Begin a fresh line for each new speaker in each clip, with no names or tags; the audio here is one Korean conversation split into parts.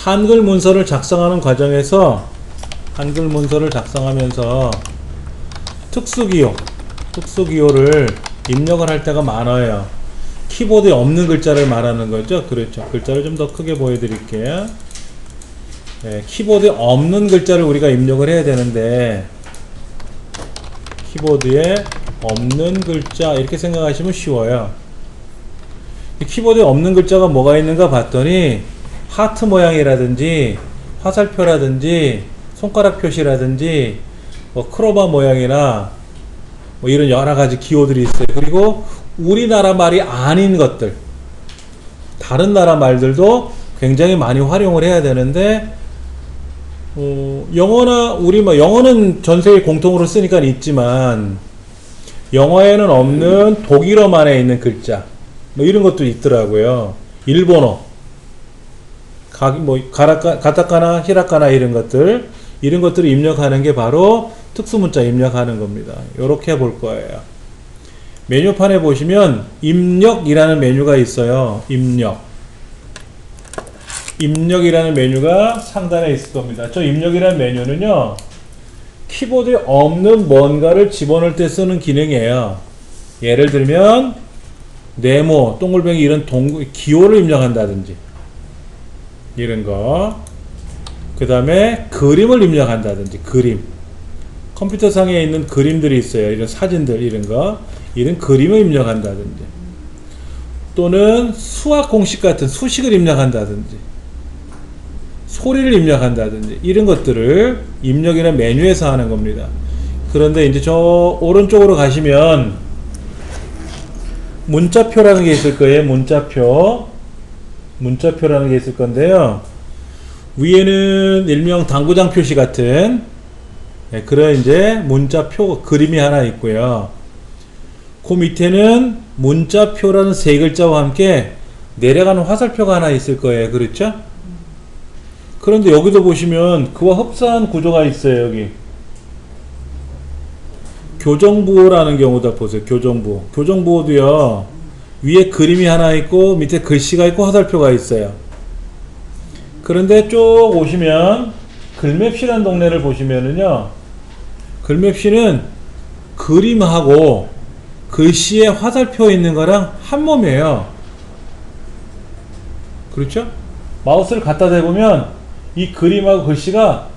한글 문서를 작성하는 과정에서 한글 문서를 작성하면서 특수기호를 입력을 할 때가 많아요. 키보드에 없는 글자를 말하는 거죠. 그렇죠. 글자를 좀 더 크게 보여드릴게요. 네, 키보드에 없는 글자를 우리가 입력을 해야 되는데, 키보드에 없는 글자 이렇게 생각하시면 쉬워요. 키보드에 없는 글자가 뭐가 있는가 봤더니 하트 모양이라든지 화살표라든지 손가락 표시라든지 크로바 모양이나 이런 여러가지 기호들이 있어요. 그리고 우리나라 말이 아닌 것들, 다른 나라 말들도 굉장히 많이 활용을 해야 되는데, 영어나 영어는 전세계 공통으로 쓰니까 있지만 영어에는 없는 독일어만에 있는 글자 이런 것도 있더라고요. 일본어, 가타카나, 히라카나 이런 것들을 입력하는 게 바로 특수문자 입력하는 겁니다. 요렇게 볼 거예요. 메뉴판에 보시면 입력이라는 메뉴가 있어요. 입력이라는 메뉴가 상단에 있을 겁니다. 저 입력이라는 메뉴는요, 키보드에 없는 뭔가를 집어넣을 때 쓰는 기능이에요. 예를 들면 네모, 동글뱅이 이런 기호를 입력한다든지 이런 거, 그 다음에 그림을 입력한다든지, 컴퓨터 상에 있는 그림들이 있어요. 이런 사진들, 이런 그림을 입력한다든지, 또는 수학 공식 같은 수식을 입력한다든지, 소리를 입력한다든지 이런 것들을 입력이라는 메뉴에서 하는 겁니다. 그런데 이제 저 오른쪽으로 가시면 문자표라는 게 있을 거예요. 문자표라는 게 있을 건데요. 위에는 일명 당구장 표시 같은 그런 이제 문자표 그림이 하나 있고요. 그 밑에는 문자표라는 세 글자와 함께 내려가는 화살표가 하나 있을 거예요. 그렇죠? 그런데 여기도 보시면 그와 흡사한 구조가 있어요. 여기 교정부호라는 경우다 보세요. 교정부호도요, 위에 그림이 하나 있고 밑에 글씨가 있고 화살표가 있어요. 그런데 쭉 오시면 글맵시라는 동네를 보시면은요, 글맵시는 그림하고 글씨에 화살표 있는 거랑 한 몸이에요. 그렇죠? 마우스를 갖다 대보면 이 그림하고 글씨가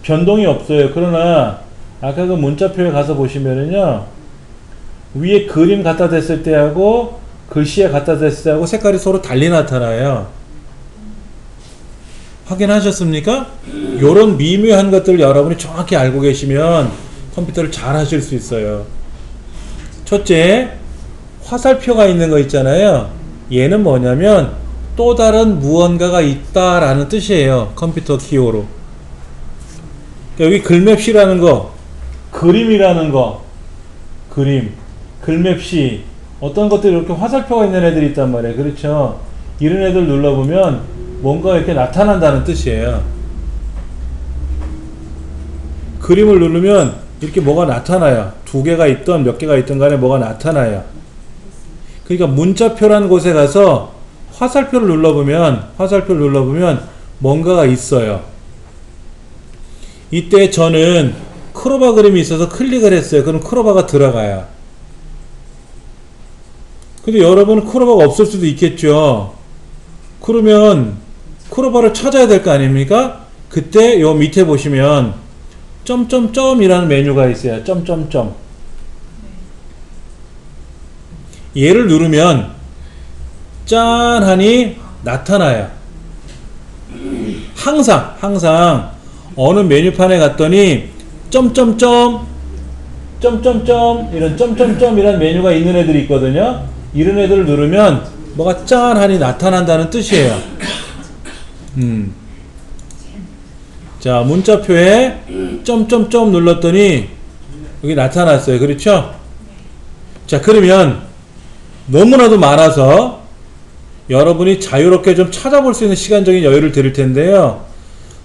변동이 없어요. 그러나 아까 그 문자표에 가서 보시면은요, 위에 그림 갖다 댔을 때하고 글씨에 갖다 댔을 때하고 색깔이 서로 달리 나타나요. 확인하셨습니까? 요런 미묘한 것들을 여러분이 정확히 알고 계시면 컴퓨터를 잘 하실 수 있어요. 첫째, 화살표가 있는 거 있잖아요. 얘는 뭐냐면 또 다른 무언가가 있다라는 뜻이에요. 컴퓨터 기호로. 여기 글맵시라는 거, 그림이라는 거, 글맵시, 어떤 것들이 이렇게 화살표가 있는 애들이 있단 말이에요. 그렇죠? 이런 애들 눌러보면 뭔가 이렇게 나타난다는 뜻이에요. 그림을 누르면 이렇게 뭐가 나타나요. 두 개가 있던 몇 개가 있던 간에 뭐가 나타나요. 그러니까 문자표라는 곳에 가서 화살표를 눌러보면 뭔가가 있어요. 이때 저는 크로바 그림이 있어서 클릭을 했어요. 그럼 크로바가 들어가요. 근데 여러분은 크로바가 없을 수도 있겠죠. 그러면 크로바를 찾아야 될 거 아닙니까? 그때 요 밑에 보시면 점점점이라는 메뉴가 있어요. 점점점. 얘를 누르면 짠 하니 나타나요. 항상 어느 메뉴판에 갔더니 점점점 이런 점점점이라는 메뉴가 있는 애들이 있거든요. 이런 애들을 누르면 뭐가 짠 하니 나타난다는 뜻이에요. 자, 문자표에 점점점 눌렀더니 여기 나타났어요. 그렇죠? 자, 그러면 너무나도 많아서 여러분이 자유롭게 좀 찾아볼 수 있는 시간적인 여유를 드릴 텐데요.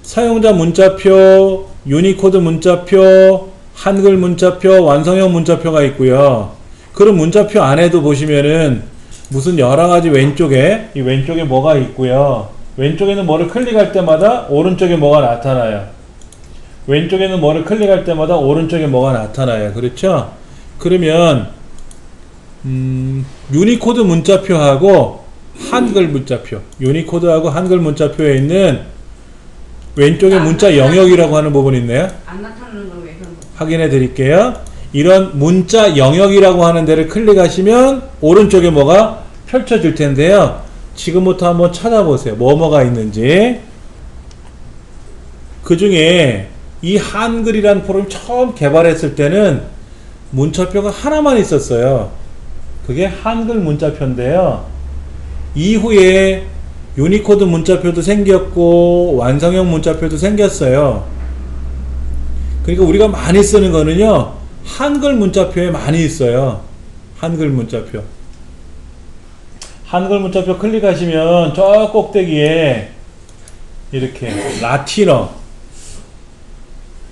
사용자 문자표, 유니코드 문자표, 한글 문자표, 완성형 문자표가 있고요. 그런 문자표 안에도 보시면은 무슨 여러가지 왼쪽에 뭐가 있고요. 왼쪽에는 뭐를 클릭할 때마다 오른쪽에 뭐가 나타나요. 왼쪽에는 뭐를 클릭할 때마다 오른쪽에 뭐가 나타나요. 그렇죠? 그러면 유니코드 문자표하고 한글 문자표, 유니코드하고 한글 문자표에 있는 왼쪽에 문자 영역이라고 하는 부분이 있네요.
안 나타나는 걸 왜 그런 거?
확인해 드릴게요. 이런 문자 영역이라고 하는 데를 클릭하시면 오른쪽에 뭐가 펼쳐질 텐데요. 지금부터 한번 찾아보세요. 뭐가 있는지. 그 중에 이 한글이라는 프로그램 처음 개발했을 때는 문자표가 하나만 있었어요. 그게 한글 문자표인데요. 이후에 유니코드 문자표도 생겼고 완성형 문자표도 생겼어요. 그러니까 우리가 많이 쓰는 거는요, 한글 문자표에 많이 있어요. 한글 문자표. 한글 문자표 클릭하시면 저 꼭대기에 이렇게 라틴어,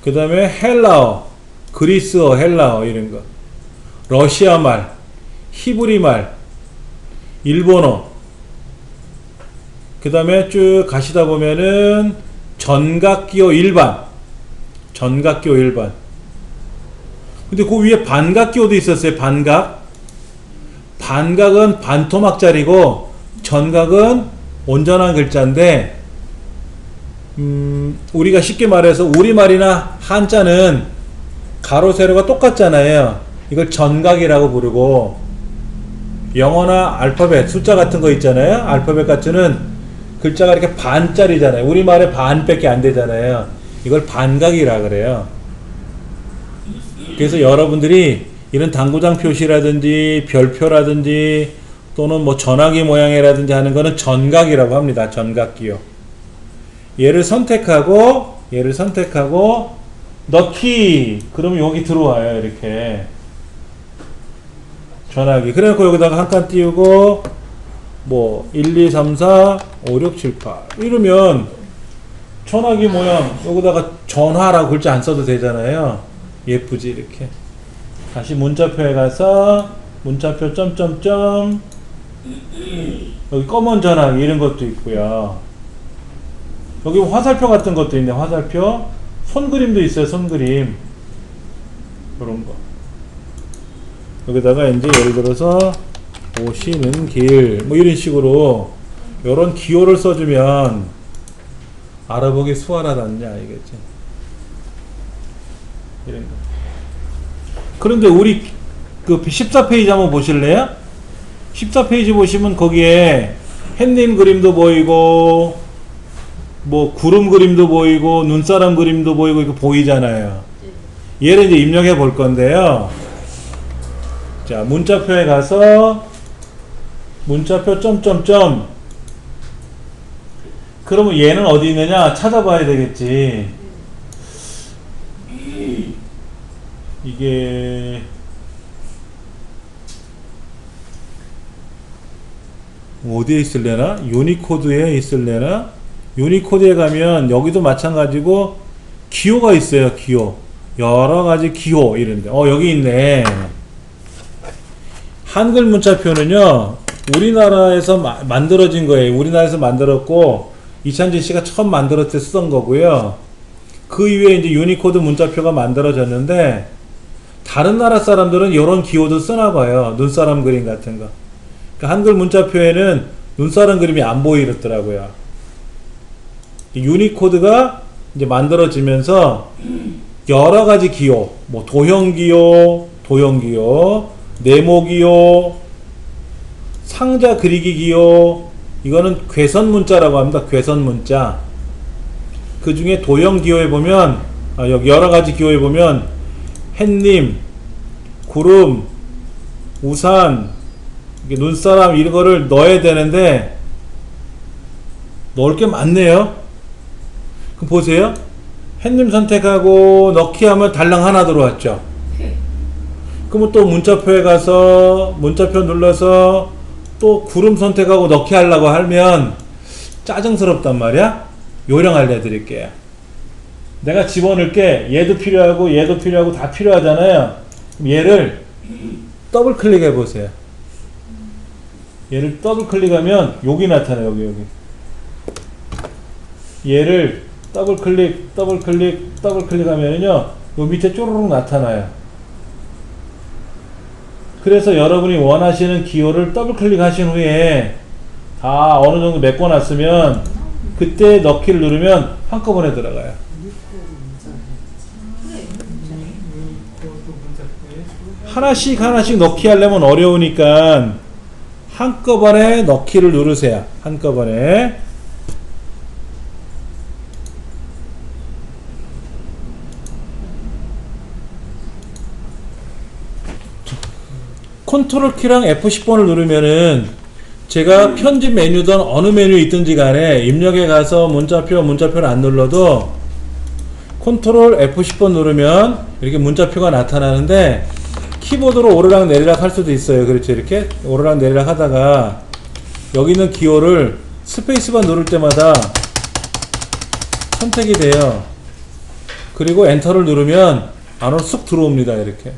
그 다음에 헬라어, 그리스어, 헬라어 이런 거, 러시아 말, 히브리 말, 일본어, 그 다음에 쭉 가시다 보면은 전각기호 일반, 전각기호 일반. 근데 그 위에 반각기호도 있었어요. 반각. 반각은 반토막짜리고 전각은 온전한 글자인데, 우리가 쉽게 말해서 우리말이나 한자는 가로 세로가 똑같잖아요. 이걸 전각이라고 부르고, 영어나 알파벳, 숫자 같은 거 있잖아요. 알파벳 같은 글자가 이렇게 반짜리잖아요. 우리말에 반밖에 안 되잖아요. 이걸 반각이라 그래요. 그래서 여러분들이 이런 당구장 표시라든지 별표라든지 또는 뭐 전화기 모양이라든지 하는 거는 전각이라고 합니다. 전각기요. 얘를 선택하고 넣기. 그러면 여기 들어와요. 이렇게 전화기. 그래갖고 여기다가 한 칸 띄우고 뭐 1, 2, 3, 4, 5, 6, 7, 8 이러면 전화기 모양 여기다가 전화라고 글자 안 써도 되잖아요. 예쁘지 이렇게. 다시 문자표에 가서 문자표 점점점, 여기 검은 전화기 이런 것도 있고요. 여기 화살표 같은 것도 있네. 화살표. 손그림도 있어요. 손그림 이런 거. 여기다가 이제 예를 들어서 오시는 길 뭐 이런 식으로 요런 기호를 써주면 알아보기 수월하다는 알겠지. 이런 거. 그런데 우리 그 14페이지 한번 보실래요? 14페이지 보시면 거기에 햇님 그림도 보이고 뭐 구름 그림도 보이고 눈사람 그림도 보이고 이거 보이잖아요. 얘를 이제 입력해 볼 건데요. 자, 문자표에 가서 문자표 점점점. 그러면 얘는 어디 있느냐 찾아봐야 되겠지. 이게 어디에 있을래나? 유니코드에 있을래나? 유니코드에 가면 여기도 마찬가지고 기호가 있어요. 기호. 여러가지 기호 이런데 여기 있네. 한글 문자표는요 우리나라에서 만들어진 거예요. 우리나라에서 만들었고 이찬진 씨가 처음 만들었을 때 쓰던 거고요. 그 이후에 이제 유니코드 문자표가 만들어졌는데 다른 나라 사람들은 이런 기호도 쓰나 봐요. 눈사람 그림 같은 거. 그러니까 한글 문자표에는 눈사람 그림이 안 보이더라고요. 유니코드가 이제 만들어지면서 여러 가지 기호, 뭐 도형기호, 네모기호, 상자 그리기 기호, 이거는 괴선 문자라고 합니다. 괴선 문자. 그 중에 도형 기호에 보면, 여기 여러 가지 기호에 보면, 햇님, 구름, 우산, 눈사람, 이런 거를 넣어야 되는데, 넣을 게 많네요. 그럼 보세요. 햇님 선택하고 넣기 하면 달랑 하나 들어왔죠. 그러면 또 문자표에 가서 문자표 눌러서 또 구름 선택하고 넣기 하려고 하면 짜증스럽단 말이야. 요령 알려드릴게요. 내가 집어넣을게. 얘도 필요하고 다 필요하잖아요. 그럼 얘를 더블 클릭해 보세요. 얘를 더블 클릭하면 여기 나타나요. 여기. 얘를 더블 클릭, 더블 클릭, 더블 클릭하면요, 요 밑에 쪼르륵 나타나요. 그래서 여러분이 원하시는 기호를 더블 클릭하신 후에 다 어느 정도 메꿔놨으면 그때 넣기를 누르면 한꺼번에 들어가요. 하나씩 하나씩 넣기 하려면 어려우니까 한꺼번에 넣기를 누르세요. 한꺼번에. 컨트롤 키랑 F10번을 누르면은 제가 편집 메뉴든 어느 메뉴에 있든지 간에 입력에 가서 문자표를 안 눌러도 컨트롤 F10번 누르면 이렇게 문자표가 나타나는데 키보드로 오르락 내리락 할 수도 있어요. 그렇죠. 이렇게 오르락 내리락 하다가 여기 있는 기호를 스페이스바 누를 때마다 선택이 돼요. 그리고 엔터를 누르면 안으로 쑥 들어옵니다. 이렇게.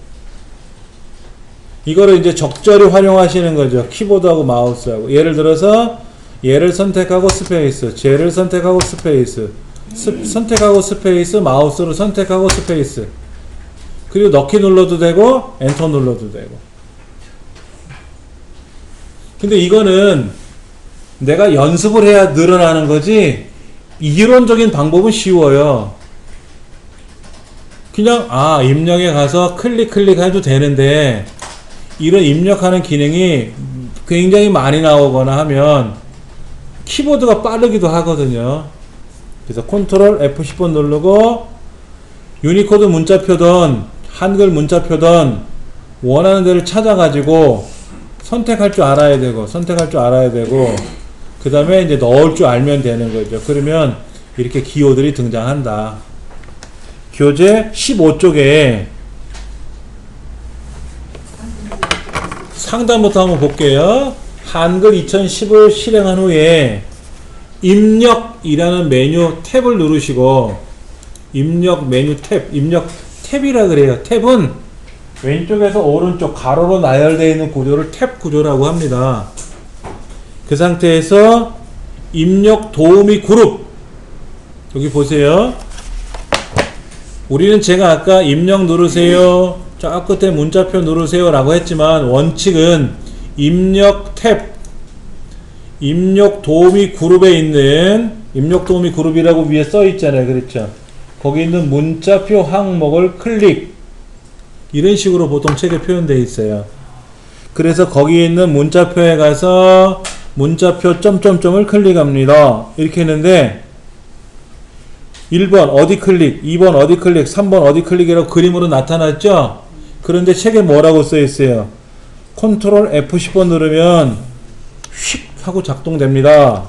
이거를 이제 적절히 활용하시는 거죠. 키보드하고 마우스하고. 예를 들어서 얘를 선택하고 스페이스, 쟤를 선택하고 스페이스, 선택하고 스페이스, 마우스로 선택하고 스페이스. 그리고 넣기 눌러도 되고 엔터 눌러도 되고. 근데 이거는 내가 연습을 해야 늘어나는 거지 이론적인 방법은 쉬워요. 그냥 입력에 가서 클릭해도 되는데 이런 입력하는 기능이 굉장히 많이 나오거나 하면 키보드가 빠르기도 하거든요. 그래서 컨트롤 F10번 누르고 유니코드 문자표든 한글 문자표든 원하는 데를 찾아가지고 선택할 줄 알아야 되고 그 다음에 이제 넣을 줄 알면 되는 거죠. 그러면 이렇게 기호들이 등장한다. 교재 15쪽에 상단부터 한번 볼게요. 한글 2010을 실행한 후에 입력이라는 메뉴 탭을 누르시고 입력 메뉴 탭, 입력 탭이라 그래요. 탭은 왼쪽에서 오른쪽 가로로 나열되어 있는 구조를 탭 구조라고 합니다. 그 상태에서 입력 도우미 그룹 여기 보세요. 우리는 제가 아까 입력 누르세요, 저 끝에 문자표 누르세요 라고 했지만 원칙은 입력 탭, 입력 도우미 그룹에 있는 입력 도우미 그룹이라고 위에 써 있잖아요. 그렇죠? 거기 있는 문자표 항목을 클릭, 이런 식으로 보통 책에 표현되어 있어요. 그래서 거기에 있는 문자표에 가서 문자표 점점점을 클릭합니다. 이렇게 했는데 1번 어디 클릭, 2번 어디 클릭, 3번 어디 클릭이라고 그림으로 나타났죠? 그런데 책에 뭐라고 써 있어요? 컨트롤 F10번 누르면 휙 하고 작동됩니다.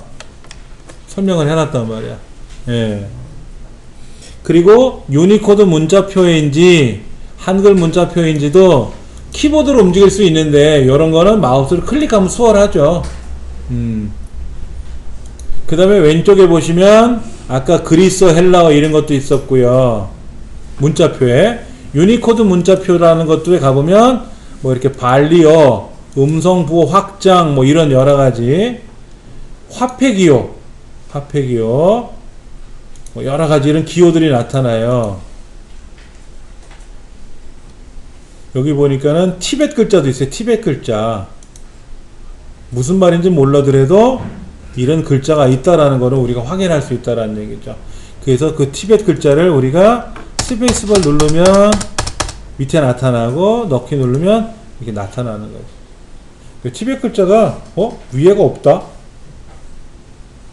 설명을 해놨단 말이야. 예. 그리고 유니코드 문자표인지 한글 문자표인지도 키보드로 움직일 수 있는데 이런 거는 마우스를 클릭하면 수월하죠. 그 다음에 왼쪽에 보시면 아까 그리스 헬라어 이런 것도 있었고요. 문자표에 유니코드 문자표라는 것들에 가보면 뭐 이렇게 발리어, 음성 부호 확장 뭐 이런 여러가지 화폐기호 뭐 여러가지 이런 기호들이 나타나요. 여기 보니까는 티벳 글자도 있어요. 티벳 글자. 무슨 말인지 몰라더라도 이런 글자가 있다라는 거를 우리가 확인할 수 있다라는 얘기죠. 그래서 그 티벳 글자를 우리가 스페이스바를 누르면 밑에 나타나고 넣기 누르면 이렇게 나타나는 거죠. 그 티벳 글자가 위에가 없다?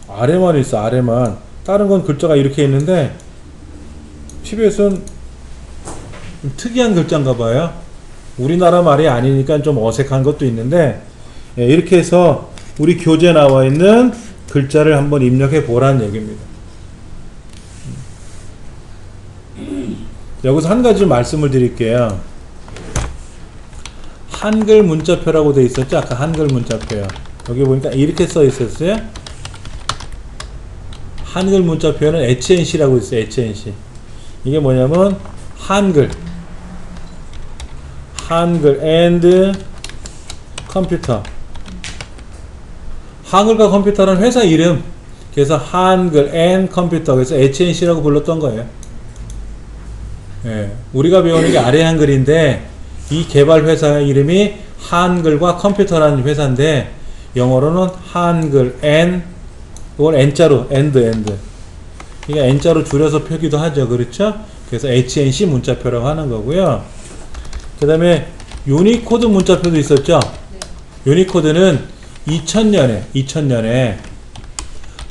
아래만 있어. 아래만. 다른 건 글자가 이렇게 있는데 티벳은 특이한 글자인가 봐요. 우리나라 말이 아니니까 좀 어색한 것도 있는데 이렇게 해서 우리 교재에 나와 있는 글자를 한번 입력해 보라는 얘기입니다. 여기서 한 가지 말씀을 드릴게요. 한글 문자표라고 되어 있었죠? 아까 한글 문자표요. 여기 보니까 이렇게 써 있었어요. 한글 문자표는 HNC라고 있어요. HNC. 이게 뭐냐면 한글 and 컴퓨터. 한글과 컴퓨터는 회사 이름, 그래서 한글 and 컴퓨터, 그래서 HNC라고 불렀던 거예요. 예, 우리가 배우는 게 아래 한글인데 이 개발 회사 이름이 한글과 컴퓨터라는 회사인데 영어로는 한글 and, 이걸 n자로 and. 그러니까 n자로 줄여서 표기도 하죠. 그렇죠? 그래서 HNC 문자표라고 하는 거고요. 그 다음에 유니코드 문자표도 있었죠. 네. 유니코드는 2000년에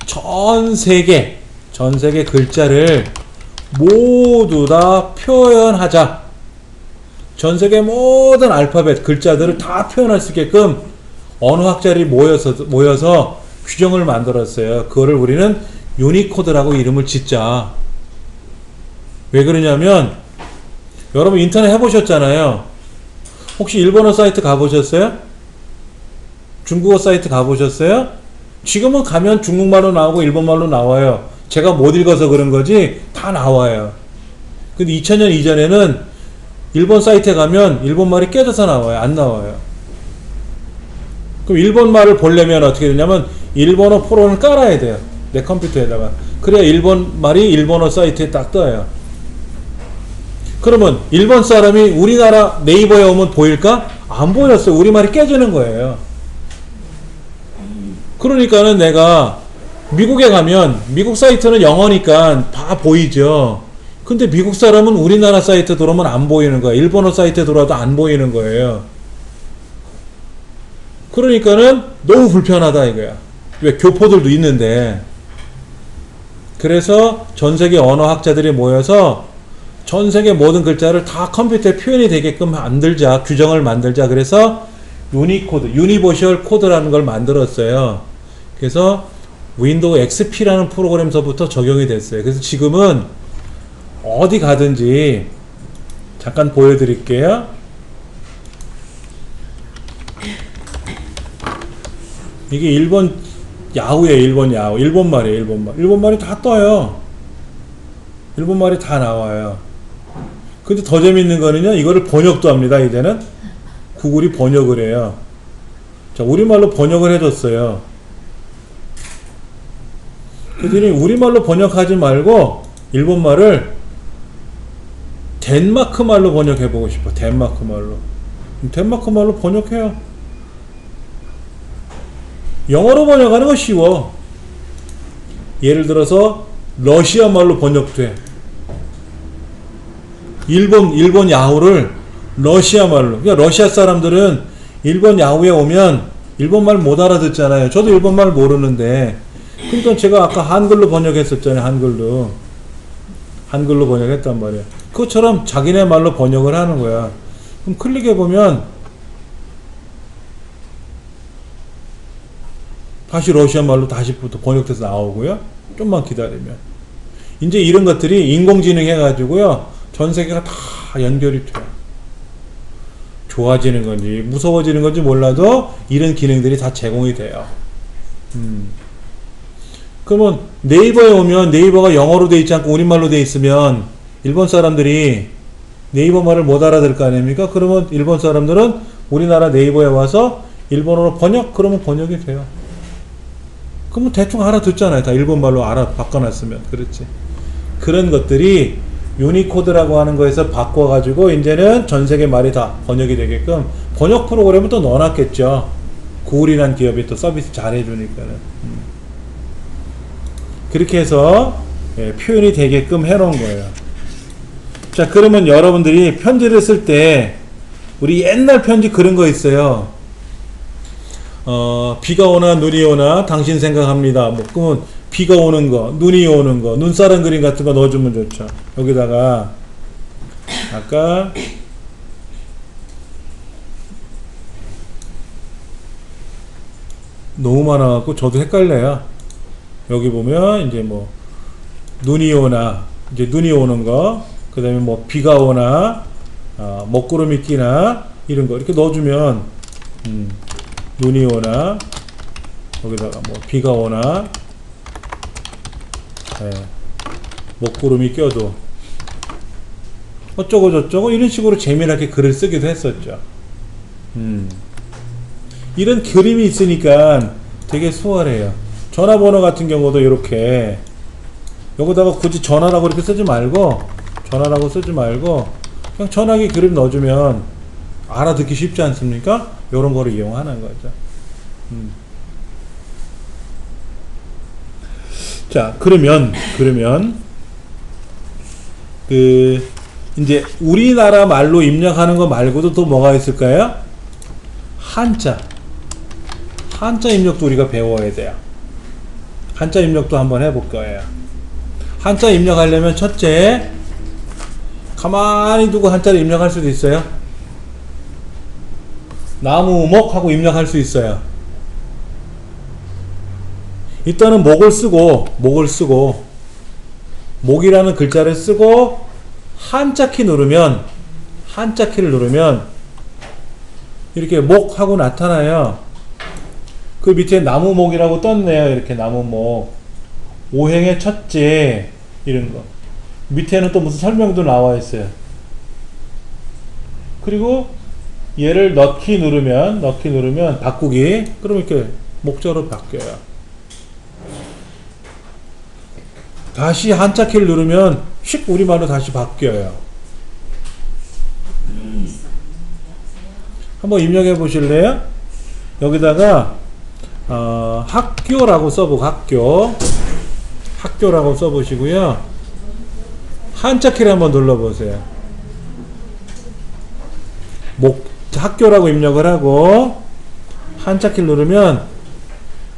전 세계 글자를 모두 다 표현하자. 전 세계 모든 알파벳 글자들을 다 표현할 수 있게끔 언어학자들이 모여서 규정을 만들었어요. 그거를 우리는 유니코드라고 이름을 짓자. 왜 그러냐면 여러분 인터넷 해보셨잖아요. 혹시 일본어 사이트 가보셨어요? 중국어 사이트 가보셨어요? 지금은 가면 중국말로 나오고 일본말로 나와요. 제가 못 읽어서 그런 거지 다 나와요. 근데 2000년 이전에는 일본 사이트에 가면 일본말이 깨져서 나와요. 안 나와요. 그럼 일본말을 보려면 어떻게 되냐면 일본어 프로그램을 깔아야 돼요. 내 컴퓨터에다가. 그래야 일본말이 일본어 사이트에 딱 떠요. 그러면 일본 사람이 우리나라 네이버에 오면 보일까? 안 보였어요. 우리말이 깨지는 거예요. 그러니까는 내가 미국에 가면 미국 사이트는 영어니까 다 보이죠. 근데 미국 사람은 우리나라 사이트 들어오면 안 보이는 거예요. 일본어 사이트에 들어와도 안 보이는 거예요. 그러니까는 너무 불편하다 이거야. 왜 교포들도 있는데. 그래서 전 세계 언어학자들이 모여서 전 세계 모든 글자를 다 컴퓨터에 표현이 되게끔 만들자, 규정을 만들자. 그래서 유니코드, 유니버셜 코드라는 걸 만들었어요. 그래서 윈도우 XP라는 프로그램서부터 적용이 됐어요. 그래서 지금은 어디 가든지 잠깐 보여드릴게요. 이게 일본 야후예요. 일본 야후. 일본말이에요. 일본말. 일본말이 다 떠요. 일본말이 다 나와요. 근데 더 재밌는 거는요, 이거를 번역도 합니다. 이제는 구글이 번역을 해요. 자, 우리말로 번역을 해줬어요. 그들이 우리말로 번역하지 말고 일본말을 덴마크 말로 번역해보고 싶어. 덴마크 말로. 덴마크 말로 번역해요. 영어로 번역하는 거 쉬워. 예를 들어서 러시아 말로 번역돼. 일본 야후를 러시아 말로. 그러니까 러시아 사람들은 일본 야후에 오면 일본말 못 알아듣잖아요. 저도 일본말 모르는데. 그러니까 제가 아까 한글로 번역했었잖아요. 한글로 번역했단 말이에요. 그것처럼 자기네 말로 번역을 하는 거야. 그럼 클릭해보면 다시 러시아 말로 다시부터 번역돼서 나오고요. 좀만 기다리면. 이제 이런 것들이 인공지능 해가지고요. 전 세계가 다 연결이 돼요. 좋아지는 건지 무서워지는 건지 몰라도 이런 기능들이 다 제공이 돼요. 그러면 네이버에 오면 네이버가 영어로 돼 있지 않고 우리말로 돼 있으면 일본 사람들이 네이버 말을 못 알아들을 거 아닙니까? 그러면 일본 사람들은 우리나라 네이버에 와서 일본어로 번역? 그러면 번역이 돼요. 그러면 대충 알아듣잖아요. 다 일본말로 바꿔놨으면. 그렇지. 그런 것들이 유니코드라고 하는 거에서 바꿔가지고 이제는 전 세계 말이 다 번역이 되게끔 번역 프로그램을 또 넣어놨겠죠. 구글이라는 기업이 또 서비스 잘 해주니까는. 그렇게 해서 표현이 되게끔 해놓은 거예요. 자, 그러면 여러분들이 편지를 쓸 때 우리 옛날 편지 그런 거 있어요. 비가 오나 눈이 오나 당신 생각합니다. 뭐 그러면 비가 오는 거, 눈이 오는 거, 눈사람 그림 같은 거 넣어주면 좋죠. 여기다가 아까 너무 많아갖고 저도 헷갈려요. 여기 보면 이제 뭐 눈이 오나, 이제 눈이 오는 거, 그 다음에 뭐 비가 오나, 먹구름이 끼나 이런 거 이렇게 넣어주면 눈이 오나, 여기다가 뭐 비가 오나, 먹구름이 껴도 어쩌고 저쩌고 이런 식으로 재미나게 글을 쓰기도 했었죠. 이런 그림이 있으니까 되게 수월해요. 전화번호 같은 경우도 이렇게 여기다가 굳이 전화라고 이렇게 쓰지 말고 그냥 전화기 그림 넣어주면 알아듣기 쉽지 않습니까? 이런 거를 이용하는 거죠. 자, 그러면 이제 우리나라 말로 입력하는 거 말고도 또 뭐가 있을까요? 한자 입력도 우리가 배워야 돼요. 한자 입력도 한번 해볼 거예요. 한자 입력하려면 첫째, 가만히 두고 한자를 입력할 수도 있어요. 나무, 목 하고 입력할 수 있어요. 일단은 목을 쓰고 목이라는 글자를 쓰고 한자키를 누르면 이렇게 목하고 나타나요. 그 밑에 나무목이라고 떴네요. 이렇게 나무목, 오행의 첫째, 이런 거. 밑에는 또 무슨 설명도 나와 있어요. 그리고 얘를 넣기 누르면 바꾸기, 그럼 이렇게 목자로 바뀌어요. 다시 한자키를 누르면 휙 우리말로 다시 바뀌어요. 한번 입력해 보실래요? 여기다가 학교라고 써보고, 학교라고 써보시고요. 한자키를 한번 눌러보세요. 학교라고 입력을 하고 한자키를 누르면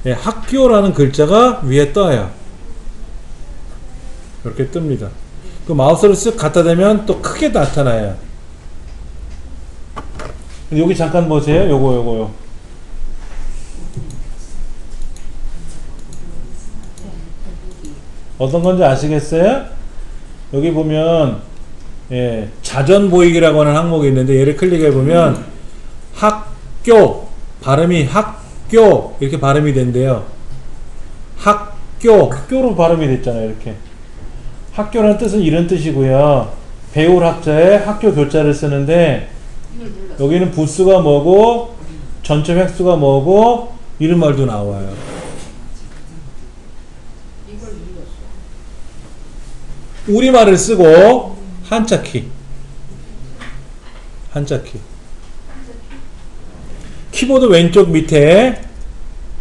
학교라는 글자가 위에 떠요. 이렇게 뜹니다. 그 마우스를 쓱 갖다 대면 또 크게 나타나요. 여기 잠깐 보세요. 요거 어떤 건지 아시겠어요? 여기 보면 자전 보이기라고 하는 항목이 있는데, 얘를 클릭해 보면 학교 발음이 학교 이렇게 발음이 된대요. 학교로 발음이 됐잖아요. 이렇게 학교라는 뜻은 이런 뜻이고요. 배울 학자에 학교 교자를 쓰는데, 여기는 부수가 뭐고 전체 획수가 뭐고 이런 말도 나와요. 우리말을 쓰고 한자키 키보드 왼쪽 밑에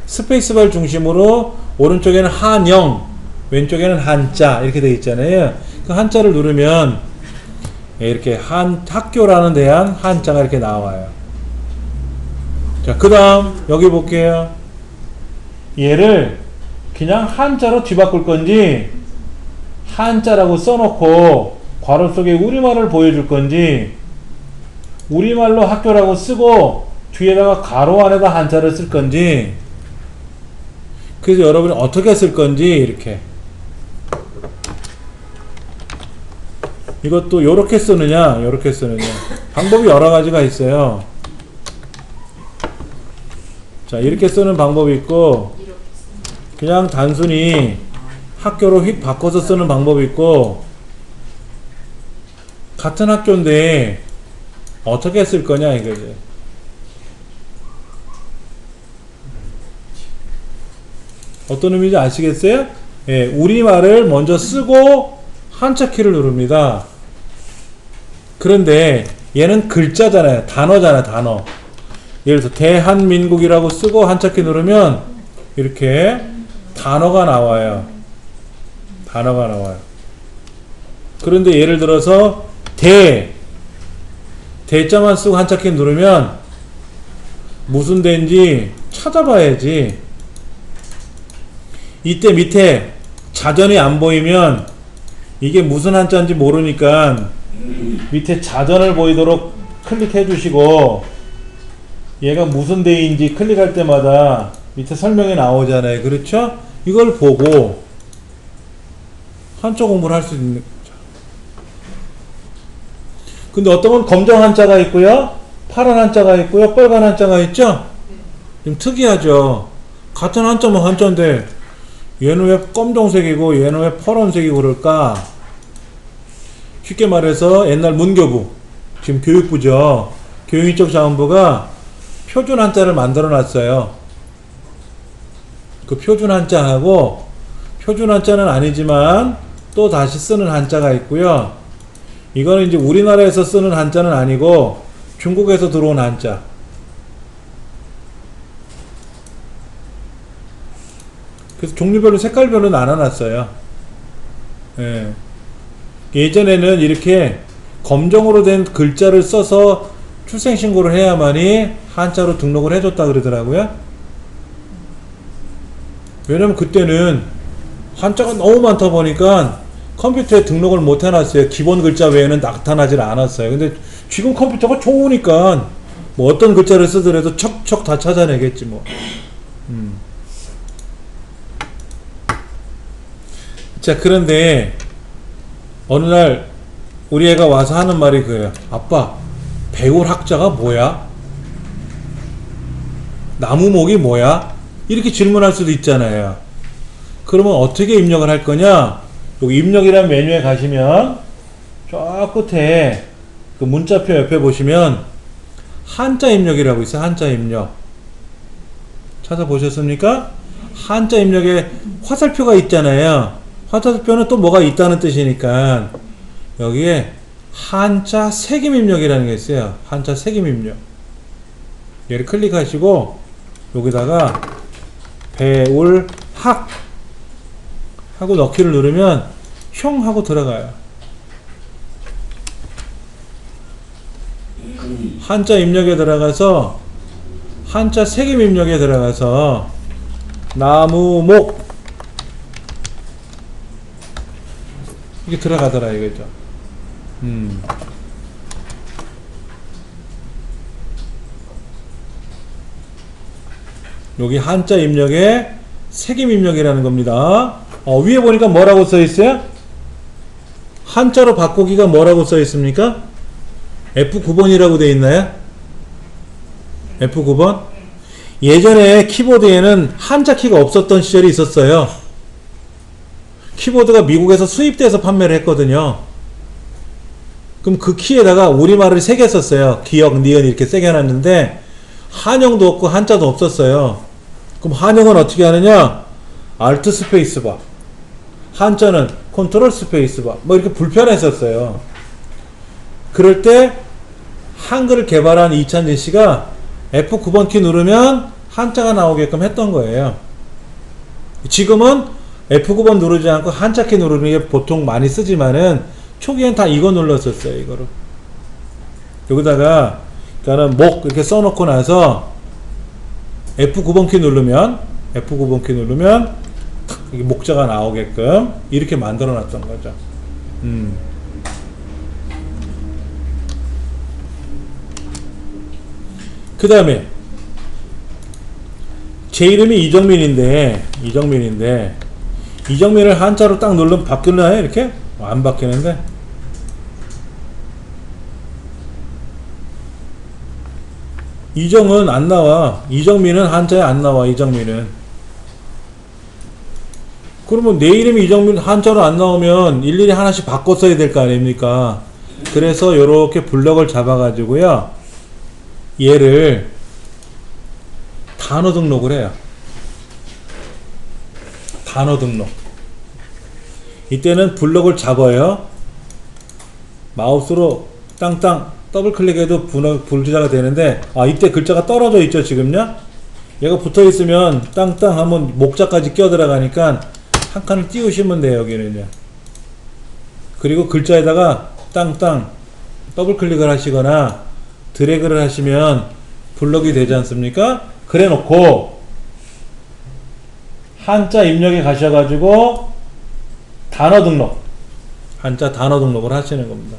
스페이스바를 중심으로 오른쪽에는 한영, 왼쪽에는 한자 이렇게 되어 있잖아요. 그 한자를 누르면 이렇게 학교라는 대한 한자가 이렇게 나와요. 자, 그 다음 여기 볼게요. 얘를 그냥 한자로 뒤바꿀 건지, 한자라고 써놓고 괄호 속에 우리말을 보여줄 건지, 우리말로 학교라고 쓰고 뒤에다가 가로 안에다 한자를 쓸 건지, 그래서 여러분이 어떻게 쓸 건지 이렇게, 이것도 요렇게 쓰느냐 요렇게 쓰느냐 방법이 여러 가지가 있어요. 자, 이렇게 쓰는 방법이 있고, 그냥 단순히 학교로 휙 바꿔서 쓰는 방법이 있고, 같은 학교인데 어떻게 쓸 거냐 이거지. 어떤 의미인지 아시겠어요? 예, 우리말을 먼저 쓰고 한자키를 누릅니다. 그런데 얘는 글자잖아요. 단어잖아요. 단어. 예를 들어서 대한민국이라고 쓰고 한자키 누르면 이렇게 단어가 나와요. 그런데 예를 들어서 대자만 쓰고 한자키 누르면 무슨 대인지 찾아봐야지. 이때 밑에 자전이 안 보이면 이게 무슨 한자인지 모르니까 밑에 자전을 보이도록 클릭해 주시고, 얘가 무슨 대인지 클릭할 때마다 밑에 설명이 나오잖아요. 그렇죠? 이걸 보고 한자 공부를 할 수 있는 거죠. 근데 어떤 건 검정 한자가 있고요, 파란 한자가 있고요, 빨간 한자가 있죠? 좀 특이하죠? 같은 한자면 한자인데 얘는 왜 검정색이고 얘는 왜 파란색이고 그럴까? 쉽게 말해서 옛날 문교부, 지금 교육부죠. 교육인적자원부가 표준 한자를 만들어 놨어요. 그 표준 한자하고 표준 한자는 아니지만 또 다시 쓰는 한자가 있고요. 이거는 이제 우리나라에서 쓰는 한자는 아니고 중국에서 들어온 한자. 그래서 종류별로 색깔별로 나눠놨어요. 예. 예전에는 이렇게 검정으로 된 글자를 써서 출생신고를 해야만이 한자로 등록을 해줬다 그러더라고요. 왜냐면 그때는 한자가 너무 많다 보니까 컴퓨터에 등록을 못 해놨어요. 기본 글자 외에는 나타나질 않았어요. 근데 지금 컴퓨터가 좋으니까 뭐 어떤 글자를 쓰더라도 척척 다 찾아내겠지 뭐. 자, 그런데 어느 날 우리 애가 와서 하는 말이 그래요. 아빠, 배울 학자가 뭐야? 나무목이 뭐야? 이렇게 질문할 수도 있잖아요. 그러면 어떻게 입력을 할 거냐? 여기 입력이라는 메뉴에 가시면 저 끝에 그 문자표 옆에 보시면 한자 입력이라고 있어요. 한자 입력. 찾아보셨습니까? 한자 입력에 화살표가 있잖아요. 화살표는 또 뭐가 있다는 뜻이니까 여기에 한자 색임 입력이라는 게 있어요. 한자 색임 입력. 얘를 클릭하시고 여기다가 배울 학 하고 넣기를 누르면 흉 하고 들어가요. 한자 입력에 들어가서 한자 색임 입력에 들어가서 나무목 이게 들어가더라 이거죠. 여기 한자 입력에 색임 입력이라는 겁니다. 위에 보니까 뭐라고 써 있어요? 한자로 바꾸기가 뭐라고 써 있습니까? F9번이라고 돼 있나요? F9번? 예전에 키보드에는 한자 키가 없었던 시절이 있었어요. 키보드가 미국에서 수입돼서 판매를 했거든요. 그럼 그 키에다가 우리말을 3개 썼어요. 기역, 니은 이렇게 세게 해놨는데 한영도 없고 한자도 없었어요. 그럼 한영은 어떻게 하느냐? Alt 스페이스바. 한자는 컨트롤 스페이스바. 뭐 이렇게 불편했었어요. 그럴 때 한글을 개발한 이찬진 씨가 F9번 키 누르면 한자가 나오게끔 했던 거예요. 지금은 F9번 누르지 않고 한자 키 누르는 게 보통 많이 쓰지만은 초기엔 다 이거 눌렀었어요. 이거를 여기다가 그러니까는 목 이렇게 써놓고 나서 F9번 키 누르면 목자가 나오게끔 이렇게 만들어 놨던 거죠. 그 다음에 제 이름이 이정민인데 이정민을 한자로 딱 누르면 바뀌나요? 이렇게? 안 바뀌는데 이정은 안 나와. 이정민은 한자에 안 나와. 이정민은. 그러면 내 이름이 이정민 한자로 안 나오면 일일이 하나씩 바꿔 써야 될 거 아닙니까? 그래서 요렇게 블럭을 잡아 가지고요 얘를 단어 등록을 해요. 단어 등록. 이때는 블럭을 잡아요. 마우스로 땅땅 더블 클릭해도 불자가 되는데 이때 글자가 떨어져 있죠. 지금요. 얘가 붙어 있으면 땅땅 하면 목자까지 끼어 들어가니까 한 칸을 띄우시면 돼요. 여기는요. 그리고 글자에다가 땅땅 더블 클릭을 하시거나 드래그를 하시면 블럭이 되지 않습니까? 그래 놓고 한자 입력에 가셔가지고 단어 등록, 한자 단어 등록을 하시는 겁니다.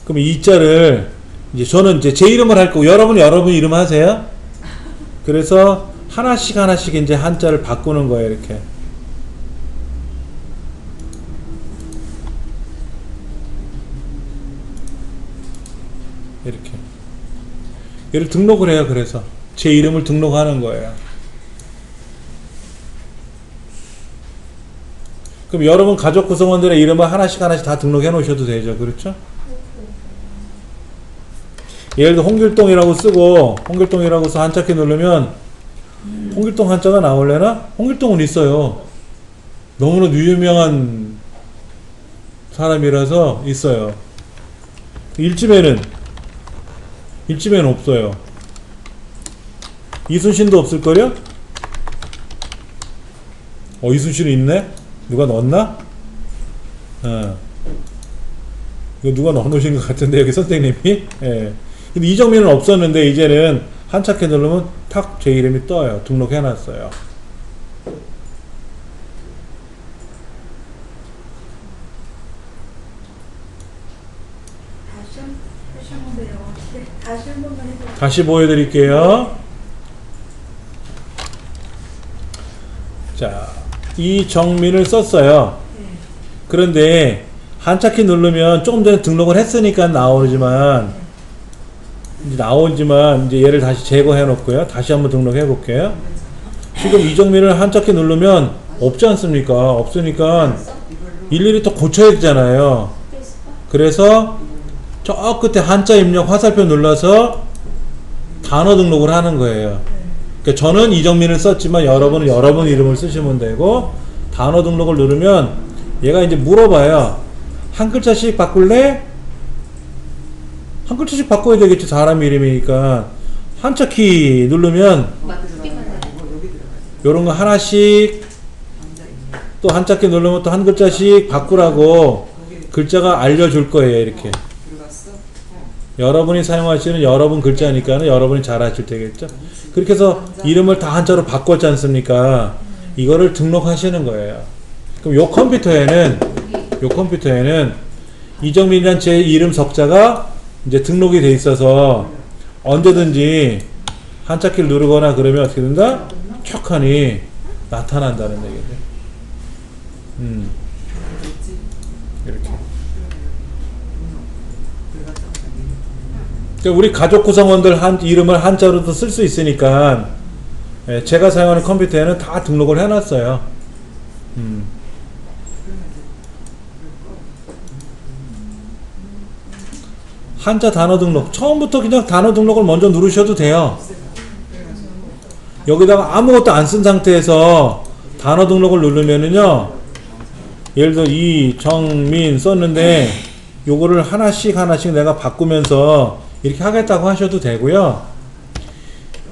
그럼 이 자를 이제 저는 이제 제 이름을 할 거고 여러분 이름 하세요. 그래서 하나씩 이제 한자를 바꾸는 거예요. 이렇게 얘를 등록을 해요. 그래서 제 이름을 등록하는 거예요. 그럼 여러분 가족 구성원들의 이름을 하나씩 다 등록해 놓으셔도 되죠. 그렇죠? 예를 들어 홍길동이라고 쓰고 홍길동이라고 해서 한자키 누르면 홍길동 한자가 나올래나? 홍길동은 있어요. 너무나 유명한 사람이라서 있어요. 일집에는 없어요. 이순신도 없을걸요? 이순신은 있네? 누가 넣었나? 이거 누가 넣어놓으신 것 같은데, 여기 선생님이? 예. 근데 이정민은 없었는데, 이제는 한자키 누르면 탁 제 이름이 떠요. 등록해놨어요. 다시 보여드릴게요. 자, 이정민을 썼어요. 그런데 한자키 누르면 조금 전에 등록을 했으니까 나오지만 이제 얘를 다시 제거해 놓고요. 다시 한번 등록해 볼게요. 지금 이정민을 한자키 누르면 없지 않습니까? 없으니까 일일이 또 고쳐야 되잖아요. 그래서 저 끝에 한자 입력 화살표 눌러서 단어 등록을 하는 거예요. 그러니까 저는 이정민을 썼지만 여러분은 여러분 이름을 쓰시면 되고, 단어 등록을 누르면 얘가 이제 물어봐요. 한 글자씩 바꿀래? 한 글자씩 바꿔야 되겠지. 사람 이름이니까. 한자 키 누르면 요런 거 하나씩, 또 한자 키 누르면 또 한 글자씩 바꾸라고 글자가 알려줄 거예요. 이렇게 여러분이 사용하시는 여러분 글자니까는 여러분이 잘 아실 테겠죠. 그렇게 해서 이름을 다 한자로 바꿨지 않습니까? 이거를 등록하시는 거예요. 그럼 요 컴퓨터에는 이정민이란 제 이름 석자가 이제 등록이 돼 있어서 언제든지 한자키를 누르거나 그러면 어떻게 된다? 척하니 나타난다는 얘기죠. 이렇게. 우리 가족 구성원들 이름을 한자로도 쓸 수 있으니까, 제가 사용하는 컴퓨터에는 다 등록을 해놨어요. 한자 단어 등록, 처음부터 그냥 단어 등록을 먼저 누르셔도 돼요. 여기다가 아무것도 안 쓴 상태에서 단어 등록을 누르면은요, 예를 들어 이정민 썼는데 요거를 하나씩 내가 바꾸면서 이렇게 하겠다고 하셔도 되고요.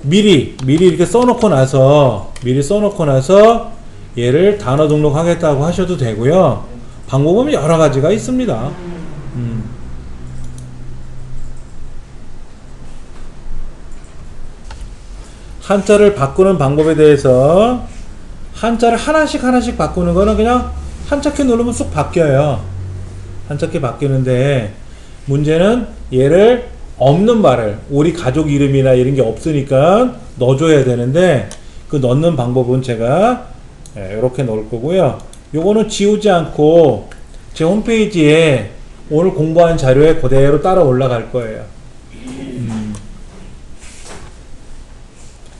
미리 이렇게 써놓고 나서 얘를 단어 등록하겠다고 하셔도 되고요. 방법은 여러 가지가 있습니다. 한자를 바꾸는 방법에 대해서, 한자를 하나씩 바꾸는 거는 그냥 한자키 누르면 쑥 바뀌어요. 한자키 바뀌는데, 문제는 얘를 없는 말을, 우리 가족 이름이나 이런 게 없으니까 넣어줘야 되는데, 그 넣는 방법은 제가 이렇게 넣을 거고요. 요거는 지우지 않고 제 홈페이지에 오늘 공부한 자료에 그대로 따라 올라갈 거예요.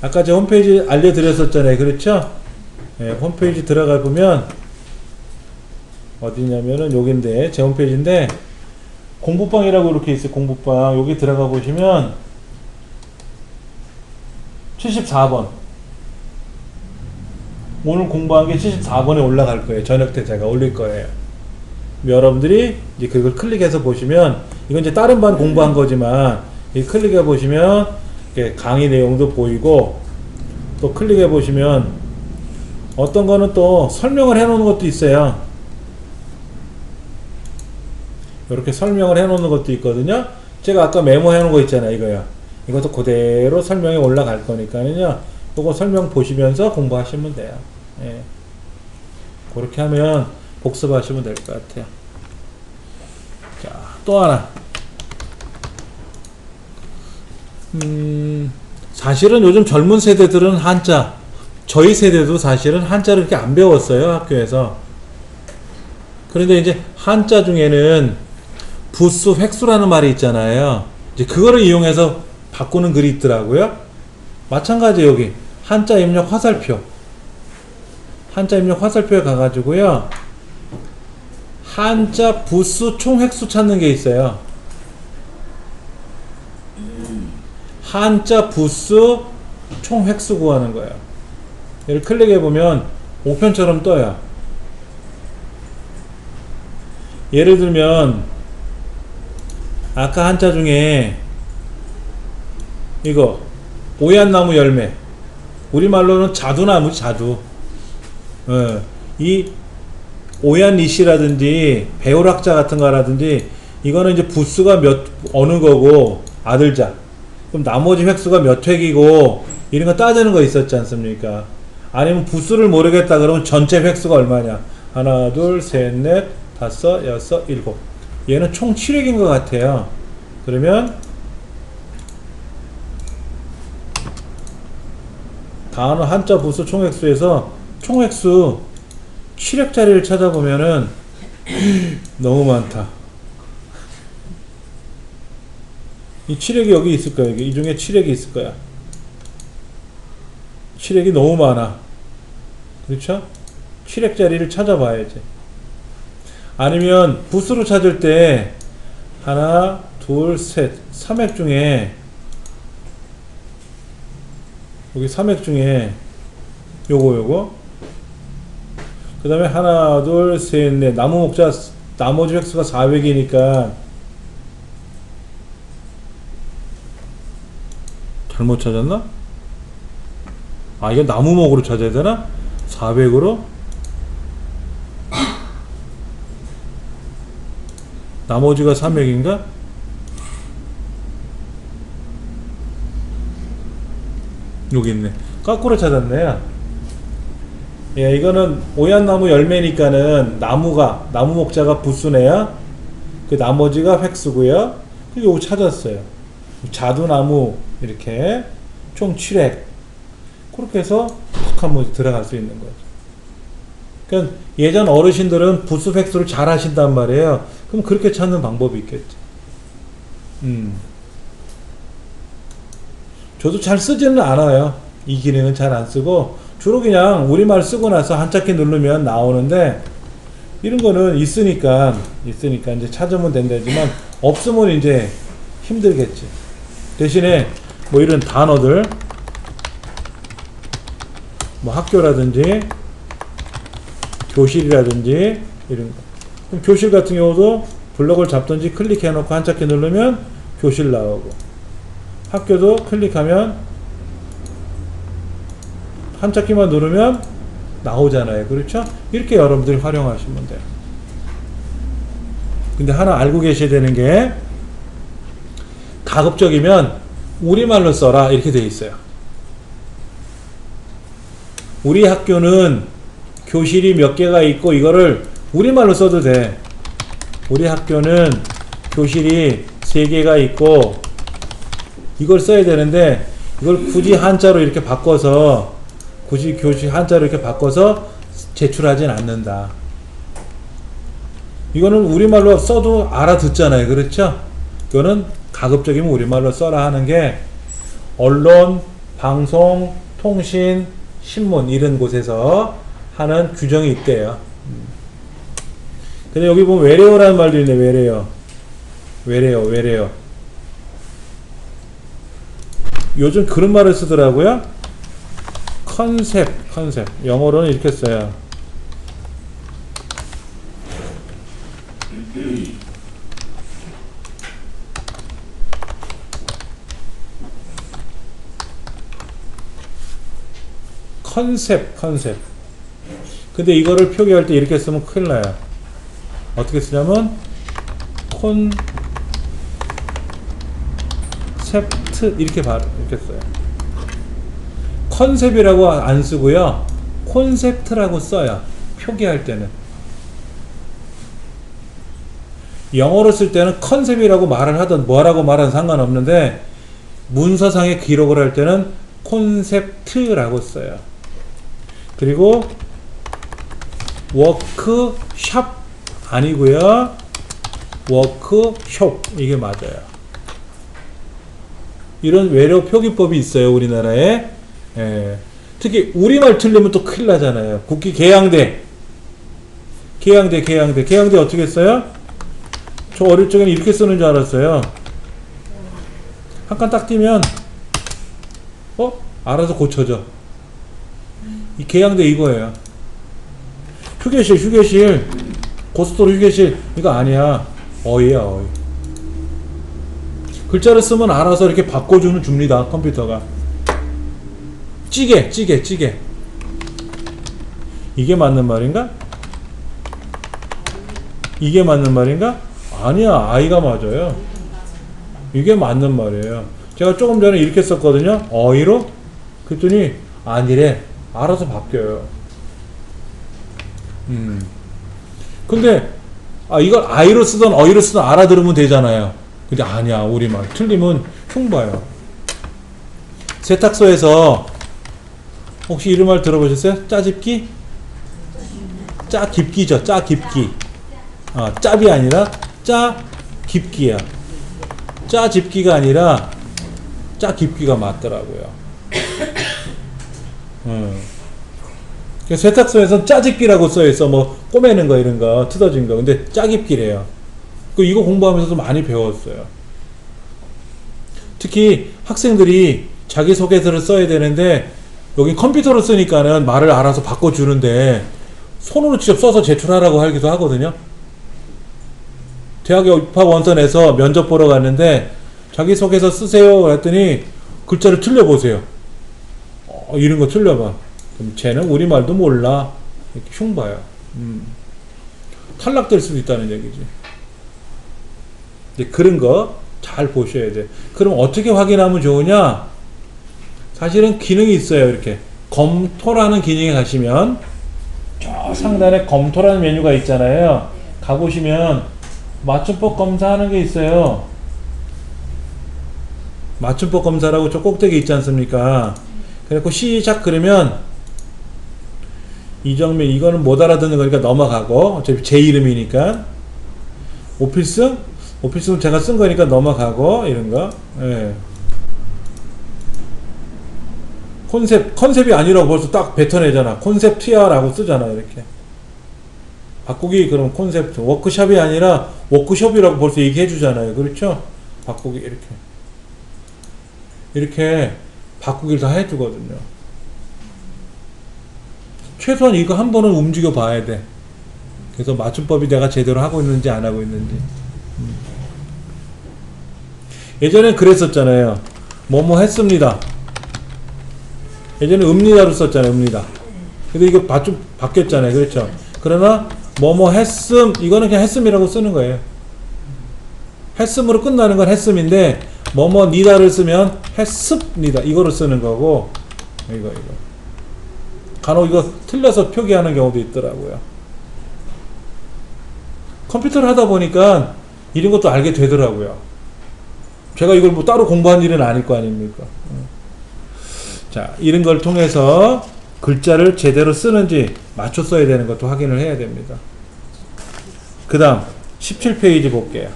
아까 제 홈페이지 알려드렸었잖아요. 그렇죠? 홈페이지 들어가 보면 어디냐면은 여긴데, 제 홈페이지인데 공부방이라고 이렇게 있어요. 공부방. 여기 들어가 보시면 74번, 오늘 공부한 게 74번에 올라갈 거예요. 저녁 때 제가 올릴 거예요. 여러분들이 이제 그걸 클릭해서 보시면, 이건 이제 다른 반 공부한 거지만, 이 클릭해 보시면 강의 내용도 보이고, 또 클릭해 보시면 어떤 거는 또 설명을 해 놓는 것도 있어요. 이렇게 설명을 해 놓는 것도 있거든요. 제가 아까 메모해 놓은 거 있잖아요. 이거요. 이것도 그대로 설명이 올라갈 거니까요. 이거 설명 보시면서 공부하시면 돼요. 예. 그렇게 하면 복습하시면 될 것 같아요. 자, 또 하나. 사실은 요즘 젊은 세대들은 한자, 저희 세대도 사실은 한자를 그렇게 안 배웠어요. 학교에서. 그런데 이제 한자 중에는 부수, 획수라는 말이 있잖아요. 이제 그거를 이용해서 바꾸는 글이 있더라고요. 마찬가지 여기 한자 입력 화살표, 한자 입력 화살표에 가가지고요, 한자 부수 총 획수 찾는 게 있어요. 한자 부수 총 획수 구하는 거예요. 얘를 클릭해 보면 옥편처럼 떠요. 예를 들면 아까 한자 중에 이거 오얏나무 열매, 우리말로는 자두나무, 자두. 이 오얏리씨라든지 배울학자 같은 거라든지 이거는 이제 부수가 어느 거고 아들자, 그럼 나머지 획수가 몇 획이고 이런 거 따지는 거 있었지 않습니까? 아니면 부수를 모르겠다 그러면 전체 획수가 얼마냐, 하나 둘셋넷 다섯 여섯 일곱, 얘는 총 7획인 것 같아요. 그러면 단어 한자 부수 총획수에서 총획수 7획짜리를 찾아보면은 너무 많다. 이 7획이 여기 있을 거야. 이 중에 7획이 있을 거야. 7획이 너무 많아. 그렇죠? 7획짜리를 찾아봐야지. 아니면 부수로 찾을 때 하나 둘 셋 3획 중에 여기 3획 중에 요거 그 다음에 하나 둘 셋 넷 나무 목자 나머지 획수가 4획이니까 잘못 찾았나? 아, 이거 나무목으로 찾아야 되나? 400으로? 나머지가 300인가? 여기 있네. 거꾸로 찾았네. 예, 이거는 오얏나무 열매니까는 나무 목자가 부수네요. 그 나머지가 획수고요. 요거 찾았어요. 자두나무 이렇게 총 7획. 그렇게 해서 툭 한번 들어갈 수 있는 거죠. 그러니까 예전 어르신들은 부수 획수를 잘 하신단 말이에요. 그럼 그렇게 찾는 방법이 있겠죠. 저도 잘 쓰지는 않아요. 이 기능은 잘 안 쓰고 주로 그냥 우리말 쓰고 나서 한자키 누르면 나오는데, 이런 거는 있으니까 이제 찾으면 된다지만 없으면 이제 힘들겠지. 대신에 뭐 이런 단어들, 뭐 학교라든지 교실이라든지 이런 거. 그럼 교실 같은 경우도 블럭을 잡든지 클릭해 놓고 한자키 누르면 교실 나오고, 학교도 클릭하면 한자키만 누르면 나오잖아요. 그렇죠? 이렇게 여러분들이 활용하시면 돼요. 근데 하나 알고 계셔야 되는 게, 가급적이면 우리말로 써라 이렇게 되어 있어요. 우리 학교는 교실이 몇 개가 있고 이거를 우리말로 써도 돼. 우리 학교는 교실이 3개가 있고, 이걸 써야 되는데 이걸 굳이 한자로 이렇게 바꿔서 교실 한자로 이렇게 바꿔서 제출하진 않는다. 이거는 우리말로 써도 알아듣잖아요. 그렇죠? 이거는 가급적이면 우리말로 써라 하는 게 언론, 방송, 통신, 신문 이런 곳에서 하는 규정이 있대요. 근데 여기 보면 외래어라는 말도 있네. 외래어. 요즘 그런 말을 쓰더라고요. 컨셉. 영어로는 이렇게 써요. 컨셉. 근데 이거를 표기할 때 이렇게 쓰면 큰일 나요. 어떻게 쓰냐면 콘셉트 이렇게 써요. 컨셉이라고 안 쓰고요. 콘셉트라고 써요. 표기할 때는. 영어로 쓸 때는 컨셉이라고 말을 하든 뭐라고 말하든 상관없는데, 문서상의 기록을 할 때는 콘셉트라고 써요. 그리고 워크샵 아니고요. 워크숍 이게 맞아요. 이런 외래어 표기법이 있어요. 우리나라에. 예. 특히 우리말 틀리면 또 큰일 나잖아요. 국기 개양대 어떻게 써요? 저 어릴 적에는 이렇게 쓰는 줄 알았어요. 한 칸 딱 띄면 알아서 고쳐져. 이 계양대 이거예요. 휴게실, 고속도로 휴게실, 이거 아니야. 어이야, 어이. 글자를 쓰면 알아서 이렇게 바꿔주는 줍니다, 컴퓨터가. 찌개. 이게 맞는 말인가? 이게 맞는 말인가? 아니야, 아이가 맞아요. 이게 맞는 말이에요. 제가 조금 전에 이렇게 썼거든요. 어이로? 그랬더니 아니래. 알아서 바뀌어요. 근데 이걸 아이로 쓰던 어이로 쓰던 알아들으면 되잖아요. 근데 아니야, 우리말 틀리면 흉봐요. 세탁소에서 혹시 이런 말 들어보셨어요? 짜집기? 짜깁기죠. 짜깁기. 짭이 아니라 짜깁기야. 짜집기가 아니라 짜깁기가 맞더라고요. 세탁소에서는 짜집기라고 써있어. 뭐 꼬매는 거 이런 거 뜯어진 거. 근데 짜깁기래요. 이거 공부하면서도 많이 배웠어요. 특히 학생들이 자기소개서를 써야 되는데 여기 컴퓨터로 쓰니까는 말을 알아서 바꿔주는데 손으로 직접 써서 제출하라고 하기도 하거든요. 대학에 입학 원서 면접 보러 갔는데 자기소개서 쓰세요 그랬더니 글자를 틀려보세요. 이런 거 틀려봐. 그럼 쟤는 우리말도 몰라. 이렇게 흉봐요. 탈락될 수도 있다는 얘기지. 근데 그런 거 잘 보셔야 돼. 그럼 어떻게 확인하면 좋으냐? 사실은 기능이 있어요. 이렇게 검토라는 기능에 가시면 저 상단에 검토라는 메뉴가 있잖아요. 가보시면 맞춤법 검사하는 게 있어요. 맞춤법 검사라고 저 꼭대기 있지 않습니까? 그래서 시작 그러면 이정민 이거는 못 알아듣는 거니까 넘어가고 어차피 제 이름이니까 오필스는 제가 쓴 거니까 넘어가고 이런 거. 예. 컨셉이 아니라고 벌써 딱 뱉어내잖아. 콘셉트야 라고 쓰잖아. 이렇게 바꾸기. 그럼 콘셉트. 워크샵이 아니라 워크숍이라고 벌써 얘기해 주잖아요. 그렇죠? 바꾸기. 이렇게 바꾸기를 다 해주거든요. 최소한 이거 한 번은 움직여 봐야 돼. 그래서 맞춤법이 내가 제대로 하고 있는지 안 하고 있는지. 예전엔 그랬었잖아요. 뭐뭐 했습니다. 예전에 읍니다로 썼잖아요. 읍니다. 근데 이거 좀 바뀌었잖아요. 그렇죠? 그러나 뭐뭐 했음 이거는 그냥 했음이라고 쓰는 거예요. 했음으로 끝나는 건 했음인데 뭐뭐 니다를 쓰면 했습니다. 이거를 쓰는 거고 이거 간혹 이거 틀려서 표기하는 경우도 있더라고요. 컴퓨터를 하다 보니까 이런 것도 알게 되더라고요. 제가 이걸 뭐 따로 공부한 일은 아닐 거 아닙니까? 자, 이런 걸 통해서 글자를 제대로 쓰는지 맞춰 써야 되는 것도 확인을 해야 됩니다. 그 다음 17페이지 볼게요.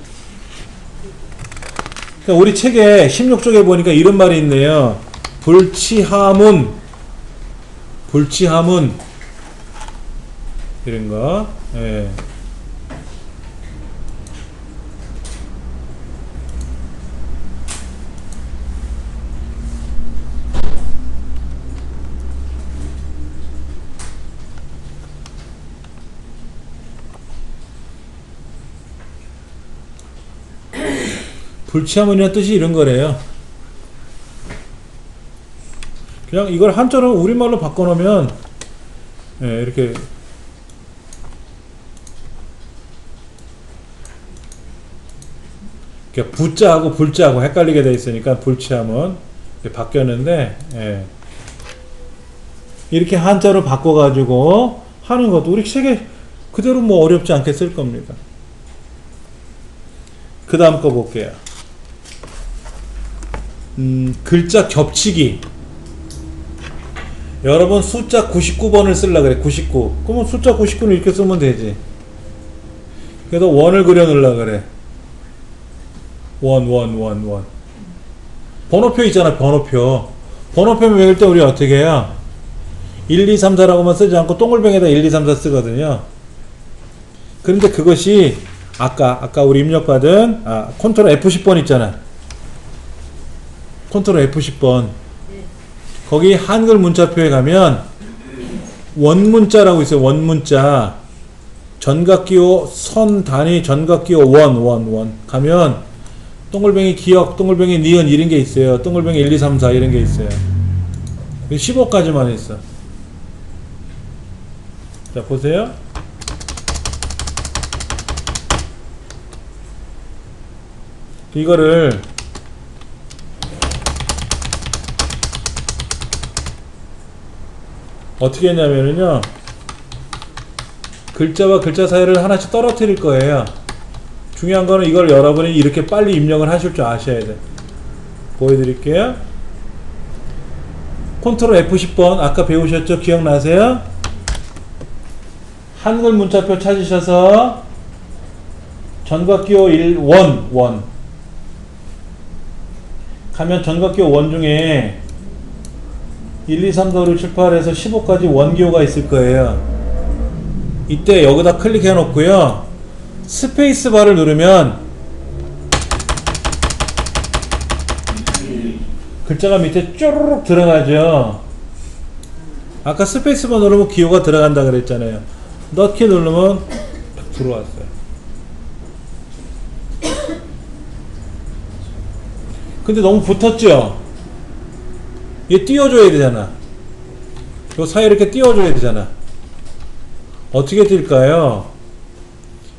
우리 책에 16쪽에 보니까 이런 말이 있네요. 불치하문 이런 거. 예. 불치하문이라는 뜻이 이런 거래요. 그냥 이걸 한자로 우리말로 바꿔놓으면 이렇게 부자하고 불자하고 헷갈리게 돼 있으니까 불치하문 바뀌었는데 이렇게 한자로 바꿔가지고 하는 것도 우리 책에 그대로 뭐 어렵지 않게 쓸 겁니다. 그 다음 거 볼게요. 글자 겹치기. 여러분 숫자 99번을 쓰려고 그래. 99. 그러면 숫자 99는 이렇게 쓰면 되지. 그래서 원을 그려 놓으려고 그래. 원. 번호표 있잖아. 번호표 외울 때 우리 어떻게 해요? 1, 2, 3, 4라고만 쓰지 않고 동글뱅에다 1, 2, 3, 4 쓰거든요. 그런데 그것이 아까 우리 입력받은 컨트롤 F10번 있잖아. 컨트롤 F10번 거기 한글 문자표에 가면 원문자라고 있어요. 원문자. 전각기호 선 단위 전각기호 원 가면 동글뱅이 기역, 동글뱅이 니은 이런 게 있어요. 동글뱅이 1, 2, 3, 4 이런 게 있어요. 15까지만 있어. 자, 보세요. 이거를 어떻게 했냐면요. 글자와 글자 사이를 하나씩 떨어뜨릴 거예요. 중요한 거는 이걸 여러분이 이렇게 빨리 입력을 하실 줄 아셔야 돼. 보여드릴게요. 컨트롤 F10번 아까 배우셨죠? 기억나세요? 한글 문자표 찾으셔서 전각기호 1, 원 가면 전각기호 원 중에 1, 2, 3, 4, 5, 6, 7, 8에서 15까지 원기호가 있을 거예요. 이때 여기다 클릭해 놓고요. 스페이스 바를 누르면 글자가 밑에 쪼르륵 들어가죠. 아까 스페이스 바 누르면 기호가 들어간다 그랬잖아요. 넣기 누르면 딱 들어왔어요. 근데 너무 붙었죠? 얘 띄워줘야 되잖아. 요 사이 이렇게 띄워줘야 되잖아. 어떻게 뛸까요?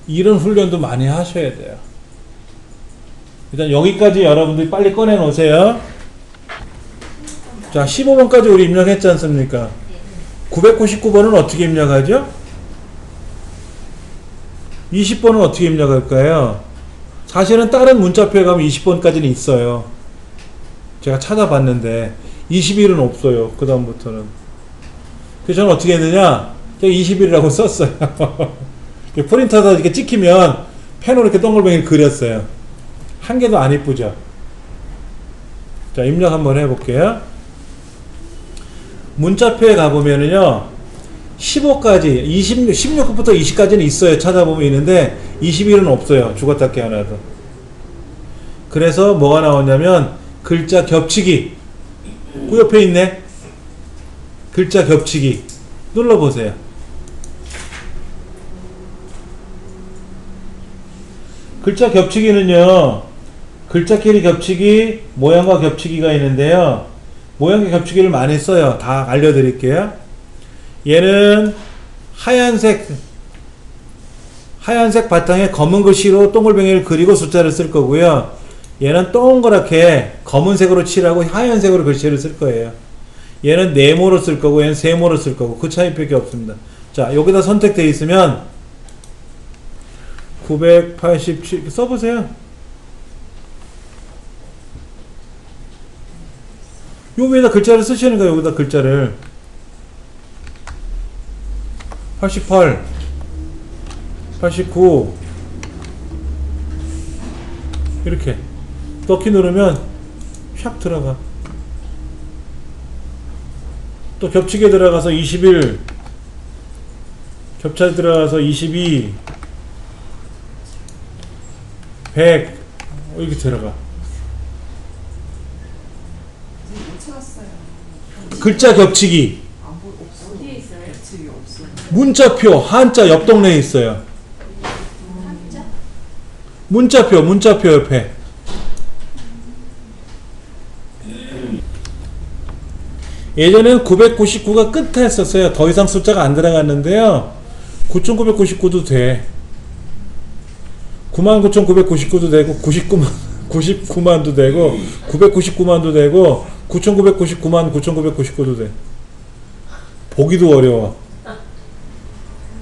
이런 훈련도 많이 하셔야 돼요. 일단 여기까지 여러분들이 빨리 꺼내 놓으세요. 자, 15번까지 우리 입력했지 않습니까? 999번은 어떻게 입력하죠? 20번은 어떻게 입력할까요? 사실은 다른 문자표에 가면 20번까지는 있어요. 제가 찾아봤는데 21은 없어요. 그 다음부터는. 그래서 저는 어떻게 했느냐? 제가 21이라고 썼어요. 프린터에서 이렇게 찍히면 펜으로 이렇게 동글뱅이를 그렸어요. 한 개도 안 이쁘죠? 자, 입력 한번 해볼게요. 문자표에 가보면은요, 15까지, 16부터 20까지는 있어요. 찾아보면 있는데, 21은 없어요. 죽었다 깨어나도. 그래서 뭐가 나오냐면, 글자 겹치기. 그 옆에 있네. 글자 겹치기. 눌러보세요. 글자 겹치기는요, 글자끼리 겹치기, 모양과 겹치기가 있는데요. 모양과 겹치기를 많이 써요. 다 알려드릴게요. 얘는 하얀색 바탕에 검은 글씨로 동글뱅이를 그리고 숫자를 쓸 거고요. 얘는 동그랗게 검은색으로 칠하고 하얀색으로 글씨를 쓸 거예요. 얘는 네모로 쓸 거고 얘는 세모로 쓸 거고 그 차이밖에 없습니다. 자, 여기다 선택되어 있으면 987 써보세요. 요 위에다 글자를 쓰시는 거예요. 여기다 글자를 88 89 이렇게 넣기 누르면 샥 들어가. 또 겹치게 들어가서 21 겹쳐 들어가서 22 100 이렇게 들어가. 글자 겹치기. 문자표 한자 옆 동네에 있어요. 문자표 옆에. 예전에는 999가 끝에 했었어요. 더 이상 숫자가 안 들어갔는데요. 9999도 돼. 99,999도 되고 99만도 되고 999만도 되고 9,999만 9,999도 돼. 보기도 어려워.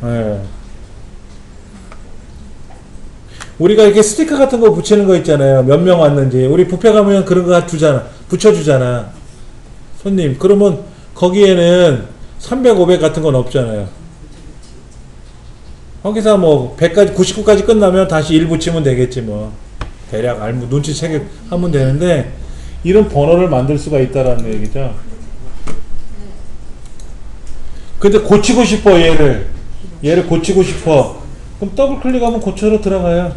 네. 우리가 이렇게 스티커 같은 거 붙이는 거 있잖아요. 몇 명 왔는지. 우리 뷔페 가면 그런 거 주잖아. 붙여주잖아. 손님. 그러면 거기에는 300, 500 같은 건 없잖아요. 거기서 뭐 100까지 99까지 끝나면 다시 1 붙이면 되겠지 뭐. 대략 알고 눈치채게 하면 되는데 이런 번호를 만들 수가 있다라는 얘기죠. 근데 고치고 싶어 얘를 고치고 싶어. 그럼 더블 클릭하면 고쳐로 들어가요.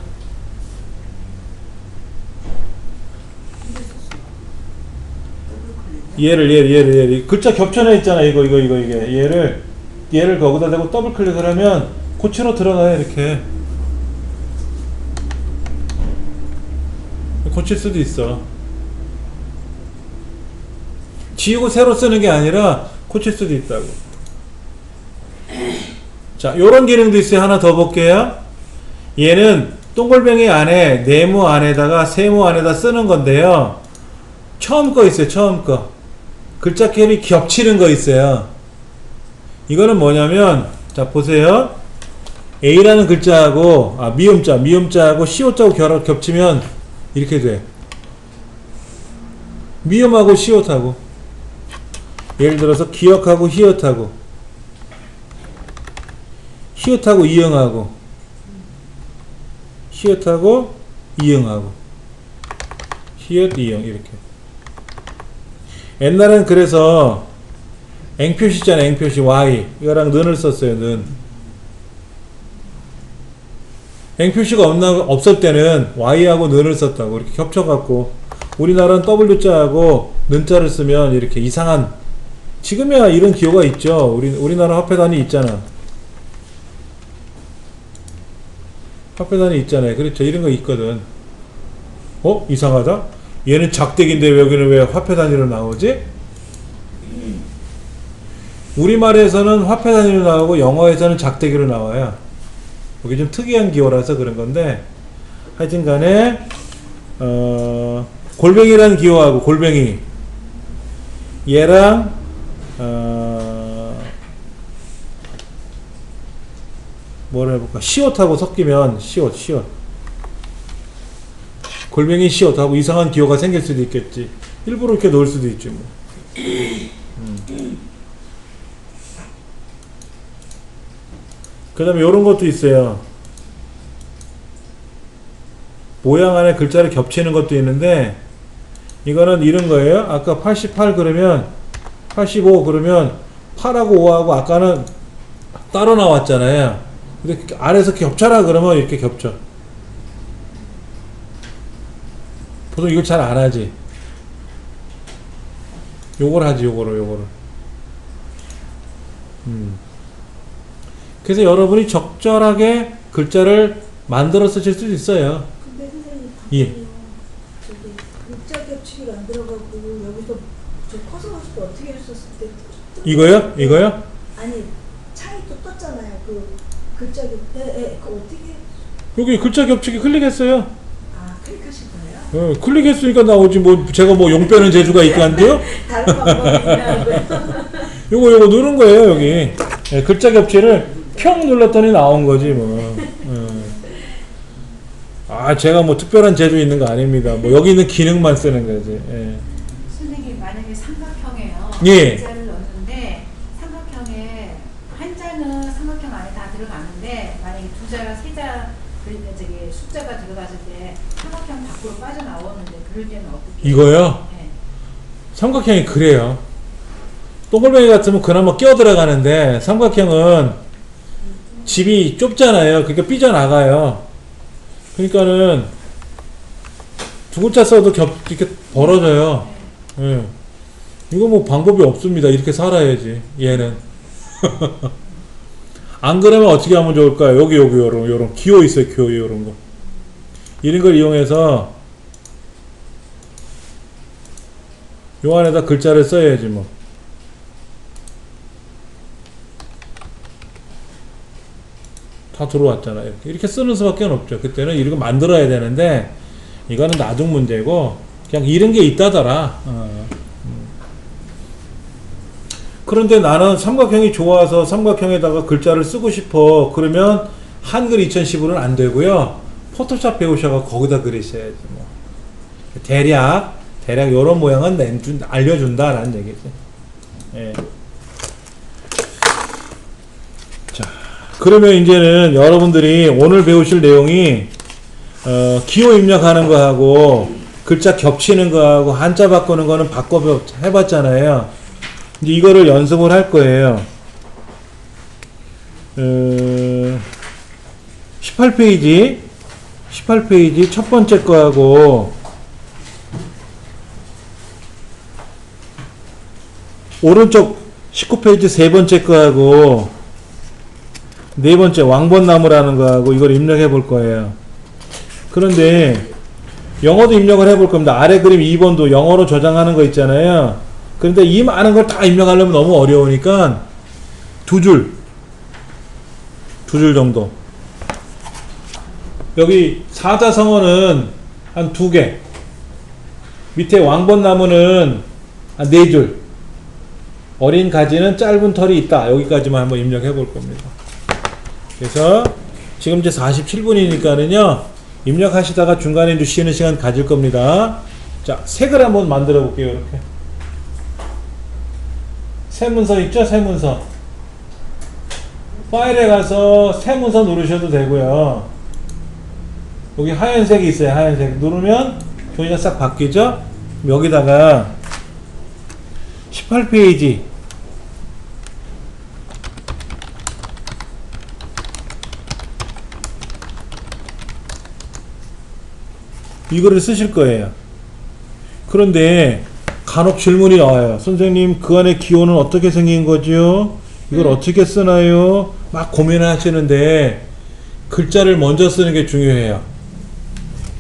얘를 글자 겹쳐져 있잖아. 이게 얘를 얘를 거기다 대고 더블 클릭을 하면 고치로 들어가요. 이렇게 고칠 수도 있어. 지우고 새로 쓰는 게 아니라 고칠 수도 있다고. 자, 요런 기능도 있어요. 하나 더 볼게요. 얘는 동글뱅이 안에 네모 안에다가 세모 안에다 쓰는 건데요. 처음 거 있어요. 처음 거. 글자 캡이 겹치는 거 있어요. 이거는 뭐냐면, 자 보세요. A라는 글자하고 미음자하고 시옷자하고 겹치면 이렇게 돼. 미음하고 시옷하고. 예를 들어서 기억하고 히읗하고 히읗하고 이응하고 히읗하고 이응하고 히읗 이응 이렇게. 옛날엔 그래서 앵표시 있잖아. 앵표시 Y 이거랑 는을 썼어요. 는. 앵표시가 없을 때는 Y하고 는을 썼다고. 이렇게 겹쳐갖고 우리나라는 W자하고 는자를 쓰면 이렇게 이상한, 지금이야 이런 기호가 있죠. 우리나라 화폐단이 있잖아. 화폐단이 있잖아요. 그렇죠. 이런 거 있거든. 이상하다? 얘는 작대기인데 여기는 왜 화폐단위로 나오지? 우리말에서는 화폐단위로 나오고 영어에서는 작대기로 나와요. 이게 좀 특이한 기호라서 그런 건데, 하여튼 간에 골뱅이라는 기호하고 골뱅이 얘랑 뭐라 해볼까, 시옷하고 섞이면 시옷 골뱅이 시옷하고 이상한 기호가 생길 수도 있겠지. 일부러 이렇게 넣을 수도 있지 뭐. 그 다음에 요런 것도 있어요. 모양 안에 글자를 겹치는 것도 있는데, 이거는 이런 거예요. 아까 88 그러면 85 그러면 8하고 5하고 아까는 따로 나왔잖아요. 근데 안에서 겹쳐라 그러면 이렇게 겹쳐. 보통 이걸 잘 안 하지. 요걸 하지. 요거를. 그래서 여러분이 적절하게 글자를 만들어 쓰실 수도 있어요.
근데 선생님,
예.
저기 글자 겹치기가 안 들어가고 여기서 저 커서 가지고 어떻게 했었을 때
이거요? 이거요?
아니, 창이 또 떴잖아요. 그 글자 그 어떻게?
여기 글자 겹치기 클릭했어요.
클릭하신 거예요?
클릭했으니까 나오지. 뭐 제가 뭐 용 빼는 재주가 있긴 한데요.
다른 방법이냐고요?
요거 누른 거예요. 여기 글자 겹치를 평 눌렀더니 나온 거지 뭐. 제가 뭐 특별한 재주 있는 거 아닙니다. 뭐 여기 있는 기능만 쓰는 거지.
선생님, 만약에 삼각형이에요.
예.
글자를 넣는데 삼각형에 한자는 삼각형 안에 다 들어가는데, 만약에 두 자가 세 자, 그러니까 저기 숫자가 들어갔을 때 삼각형 밖으로 빠져나오는데, 그럴 때는 어떻게?
이거요?
네.
삼각형이 그래요. 동글뱅이 같으면 그나마 끼어 들어가는데, 삼각형은 집이 좁잖아요. 그러니까 삐져나가요. 그러니까는 두 글자 써도 이렇게 벌어져요. 예. 이거 뭐 방법이 없습니다. 이렇게 살아야지. 얘는. 안 그러면 어떻게 하면 좋을까요? 여기 요런 기호 있어요. 기호 요런 거. 이런 걸 이용해서 요 안에다 글자를 써야지 뭐. 다 들어왔잖아요. 이렇게 쓰는 수밖에 없죠. 그때는 이런 거 만들어야 되는데, 이거는 나중 문제고, 그냥 이런 게 있다더라. 그런데 나는 삼각형이 좋아서 삼각형에다가 글자를 쓰고 싶어. 그러면 한글 2015는 안 되고요. 포토샵 배우셔서 거기다 그리셔야지 뭐. 대략 요런 모양은 알려준다라는 얘기지. 예. 그러면 이제는 여러분들이 오늘 배우실 내용이 기호 입력하는 거하고 글자 겹치는 거하고 한자 바꾸는 거는 바꿔 해봤잖아요. 이제 이거를 연습을 할 거예요. 18페이지 첫 번째 거하고 오른쪽 19페이지 세 번째 거하고 네 번째 왕벚나무라는 거하고 이걸 입력해 볼 거예요. 그런데 영어도 입력을 해 볼 겁니다. 아래 그림 2번도 영어로 저장하는 거 있잖아요. 그런데 이 많은 걸 다 입력하려면 너무 어려우니까 두 줄 정도. 여기 사자성어는 한 2개, 밑에 왕벚나무는 한 4줄, 어린 가지는 짧은 털이 있다. 여기까지만 한번 입력해 볼 겁니다. 그래서 지금 이제 47분이니까는요 입력하시다가 중간에 이제 쉬는 시간 가질 겁니다. 자, 색을 한번 만들어 볼게요. 이렇게 새 문서 있죠? 새 문서. 파일에 가서 새 문서 누르셔도 되고요. 여기 하얀색이 있어요. 하얀색 누르면 종이가 싹 바뀌죠? 여기다가 18페이지 이거를 쓰실 거예요. 그런데 간혹 질문이 나와요. 선생님, 그 안에 기호는 어떻게 생긴 거죠? 이걸 어떻게 쓰나요? 막 고민을 하시는데 글자를 먼저 쓰는 게 중요해요.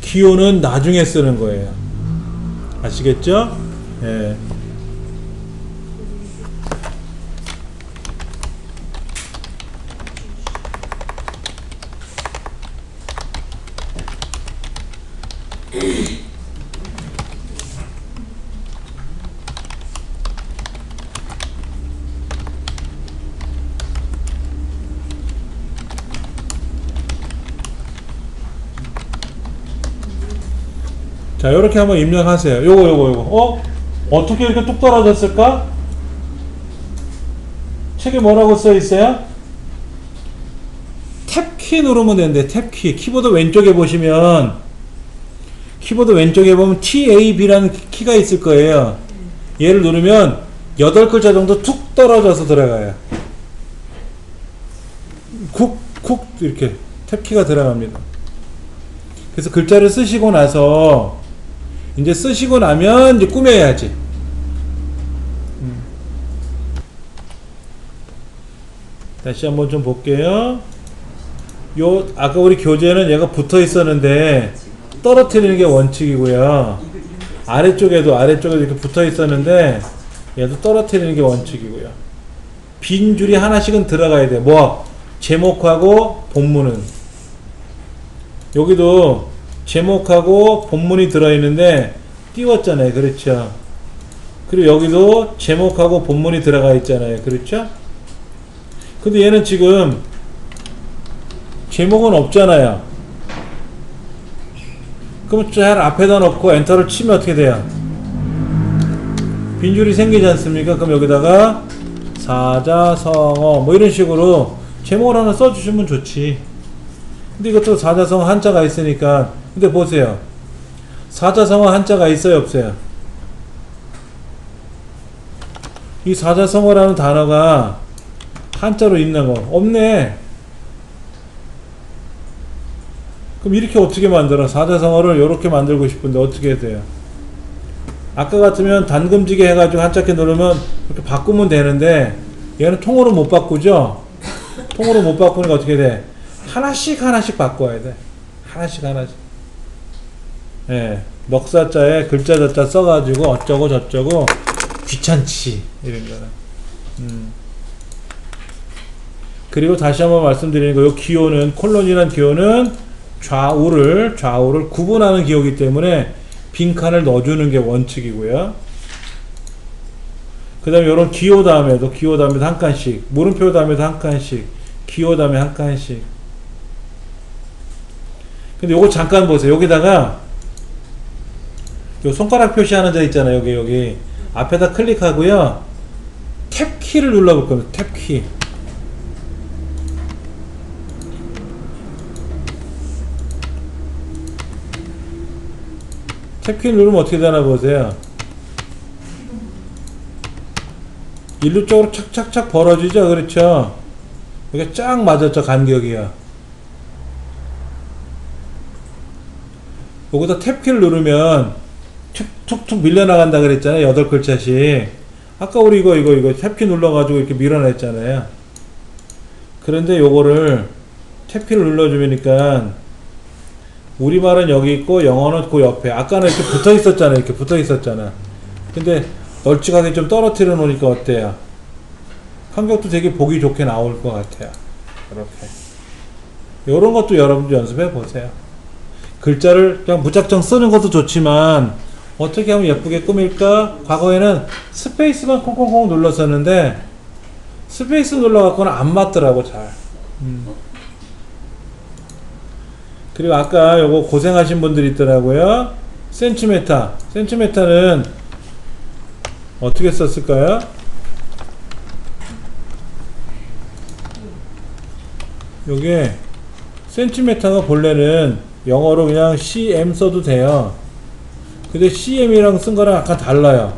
기호는 나중에 쓰는 거예요. 아시겠죠? 예. 자, 요렇게 한번 입력하세요. 요거. 어떻게 이렇게 뚝 떨어졌을까? 책에 뭐라고 써 있어요? 탭키 누르면 되는데, 탭키. 키보드 왼쪽에 보시면, TAB라는 키가 있을 거예요. 얘를 누르면 8글자 정도 툭 떨어져서 들어가요. 쿡 이렇게 탭키가 들어갑니다. 그래서 글자를 쓰시고 나서 이제 쓰시고 나면 이제 꾸며야지. 다시 한번 좀 볼게요. 아까 우리 교재는 얘가 붙어 있었는데 떨어뜨리는 게 원칙이고요. 아래쪽에도 이렇게 붙어 있었는데 얘도 떨어뜨리는 게 원칙이고요. 빈 줄이 하나씩은 들어가야 돼. 뭐 제목하고 본문은 여기도 제목하고 본문이 들어있는데 띄웠잖아요. 그렇죠? 그리고 여기도 제목하고 본문이 들어가 있잖아요. 그렇죠? 근데 얘는 지금 제목은 없잖아요. 그럼 잘 앞에다 놓고 엔터를 치면 어떻게 돼요? 빈줄이 생기지 않습니까? 그럼 여기다가 사자성어 뭐 이런 식으로 제목을 하나 써주시면 좋지. 근데 이것도 사자성어 한자가 있으니까. 근데 보세요. 사자성어 한자가 있어요? 없어요? 이 사자성어라는 단어가 한자로 있는 거 없네. 그럼 이렇게 어떻게 만들어? 사자성어를 이렇게 만들고 싶은데 어떻게 해야 돼요? 아까 같으면 단금지게 해가지고 한자키 누르면 이렇게 바꾸면 되는데 얘는 통으로 못 바꾸죠? 통으로 못 바꾸니까 어떻게 돼? 하나씩 바꿔야 돼. 하나씩. 예. 넉사자에 글자 자자 써가지고 어쩌고 저쩌고 귀찮지. 이런 거는. 그리고 다시 한번 말씀드리는 거, 요 기호는, 콜론이란 기호는 좌우를 구분하는 기호이기 때문에 빈칸을 넣어주는 게 원칙이고요. 그 다음에 요런 기호 다음에도 한 칸씩, 물음표 다음에도 한 칸씩, 기호 다음에 한 칸씩. 근데 요거 잠깐 보세요. 여기다가 요 손가락 표시하는 데 있잖아요. 여기 앞에다 클릭하고요. 탭키를 눌러볼 겁니다. 탭키. 탭키 누르면 어떻게 되나 보세요. 일루 쪽으로 착착착 벌어지죠. 그렇죠? 이게 쫙 맞았죠. 간격이요. 여기다 탭키를 누르면 툭툭 밀려나간다 그랬잖아요. 8글자씩. 아까 우리 이거 탭키 눌러가지고 이렇게 밀어냈잖아요. 그런데 요거를 탭키를 눌러주니까 우리말은 여기 있고 영어는 그 옆에. 아까는 이렇게 붙어 있었잖아. 이렇게 붙어 있었잖아. 근데 널찍하게 좀 떨어뜨려 놓으니까 어때요? 간격도 되게 보기 좋게 나올 것 같아요. 이렇게. 요런 것도 여러분들 연습해 보세요. 글자를 그냥 무작정 쓰는 것도 좋지만 어떻게 하면 예쁘게 꾸밀까? 과거에는 스페이스만 콩콩콩 눌렀었는데 스페이스 눌러갖고는 안 맞더라고 잘. 그리고 아까 요거 고생하신 분들이 있더라고요. 센티미터는 어떻게 썼을까요? 요게 센티미터가 본래는 영어로 그냥 cm 써도 돼요. 근데 cm이랑 쓴 거랑 약간 달라요.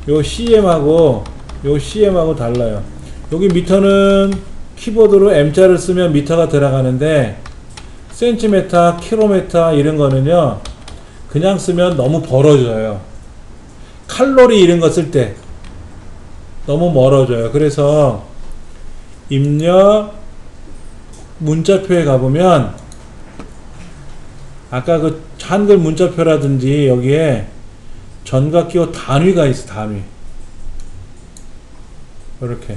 요 cm하고 달라요. 여기 미터는 키보드로 m자를 쓰면 미터가 들어가는데 센티미터, 킬로미터 이런 거는요 그냥 쓰면 너무 벌어져요. 칼로리 이런 거 쓸 때 너무 멀어져요. 그래서 입력 문자표에 가보면 아까 그 한글 문자표라든지 여기에 전각기호 단위가 있어. 단위 이렇게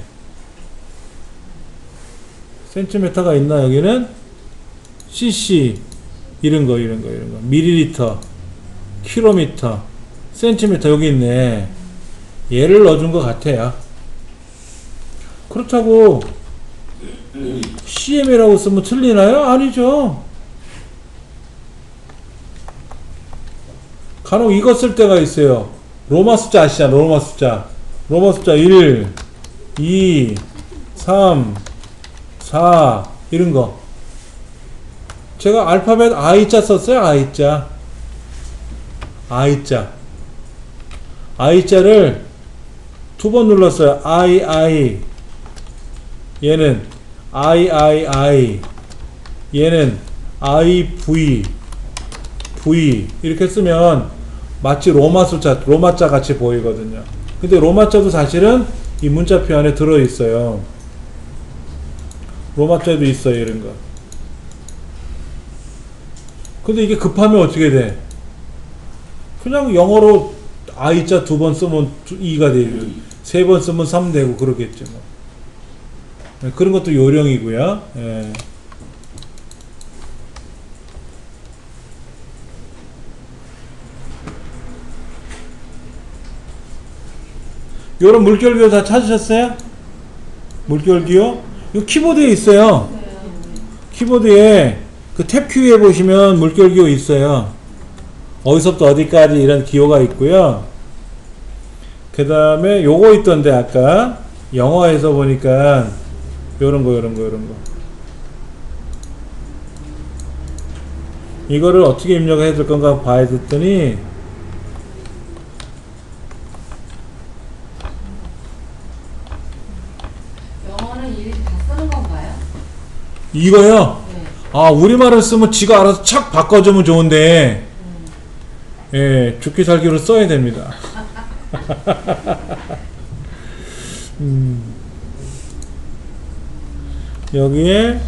센티미터가 있나? 여기는 cc 이런 거 밀리리터, 킬로미터, 센티미터 여기 있네. 얘를 넣어준 것 같아요. 그렇다고 cm이라고 쓰면 틀리나요? 아니죠. 간혹 이거 쓸 때가 있어요. 로마 숫자 아시잖아. 로마 숫자 1, 2, 3, 4 이런 거. 제가 알파벳 I자 썼어요. I자를 두 번 눌렀어요. I 얘는 I 얘는 IV 이렇게 쓰면 마치 로마자 같이 보이거든요. 근데 로마자도 사실은 이 문자표 안에 들어있어요. 로마자도 있어요. 이런 거. 근데 이게 급하면 어떻게 돼? 그냥 영어로 I자 두 번 쓰면 2가 되고 세 번 쓰면 3 되고 그러겠죠. 뭐. 그런 것도 요령이고요. 예. 요런 물결기호 다 찾으셨어요? 물결기호? 이거 키보드에 있어요. 키보드에 그 탭 큐에 보시면 물결기호 있어요. 어디서부터 어디까지 이런 기호가 있고요. 그 다음에 요거 있던데 아까 영어에서 보니까 요런 거 이거를 어떻게 입력을 해줄 건가 봐야 됐더니
영어는 일일이 다 쓰는 건가요?
이거요?
네.
아, 우리말을 쓰면 지가 알아서 착 바꿔주면 좋은데 예, 죽기 살기로 써야 됩니다. 여기에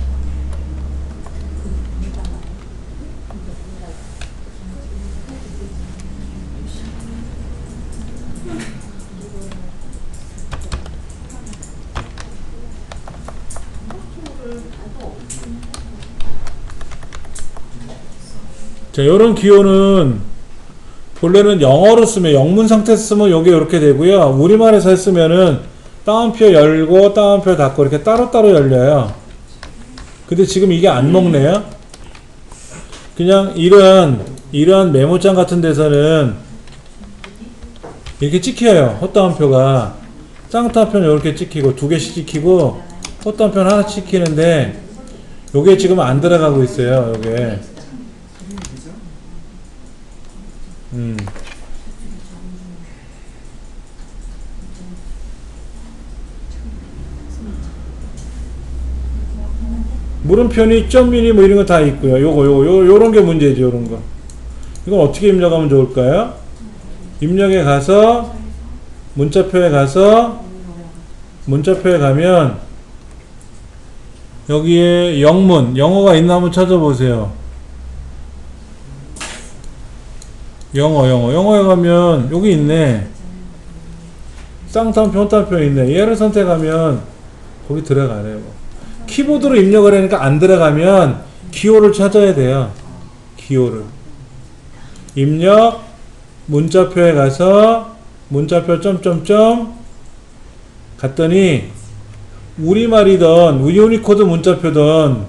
자, 요런 기호는 본래는 영어로 쓰면 영문 상태에서 쓰면 요게 이렇게 되고요. 우리말에서 했으면은 따옴표 열고 따옴표 닫고 이렇게 따로따로 열려요. 근데 지금 이게 안 먹네요. 그냥 이런 메모장 같은 데서는 이렇게 찍혀요. 헛따옴표가 쌍따옴표는 이렇게 찍히고 두 개씩 찍히고 헛따옴표는 하나 찍히는데 요게 지금 안 들어가고 있어요. 요게 물음표니 점미니 뭐 이런 거 다 있고요. 요런 게 문제죠. 요런 거. 이건 어떻게 입력하면 좋을까요? 입력에 가서 문자표에 가면 여기에 영문, 영어가 있나 한번 찾아보세요. 영어에 가면 여기 있네. 쌍따옴표, 혼따옴표 있네. 얘를 선택하면 거기 들어가네요. 키보드로 입력을 하니까 안 들어가면 기호를 찾아야 돼요. 기호를. 입력, 문자표에 가서 문자표 점점점 갔더니 우리말이던 유니코드 문자표던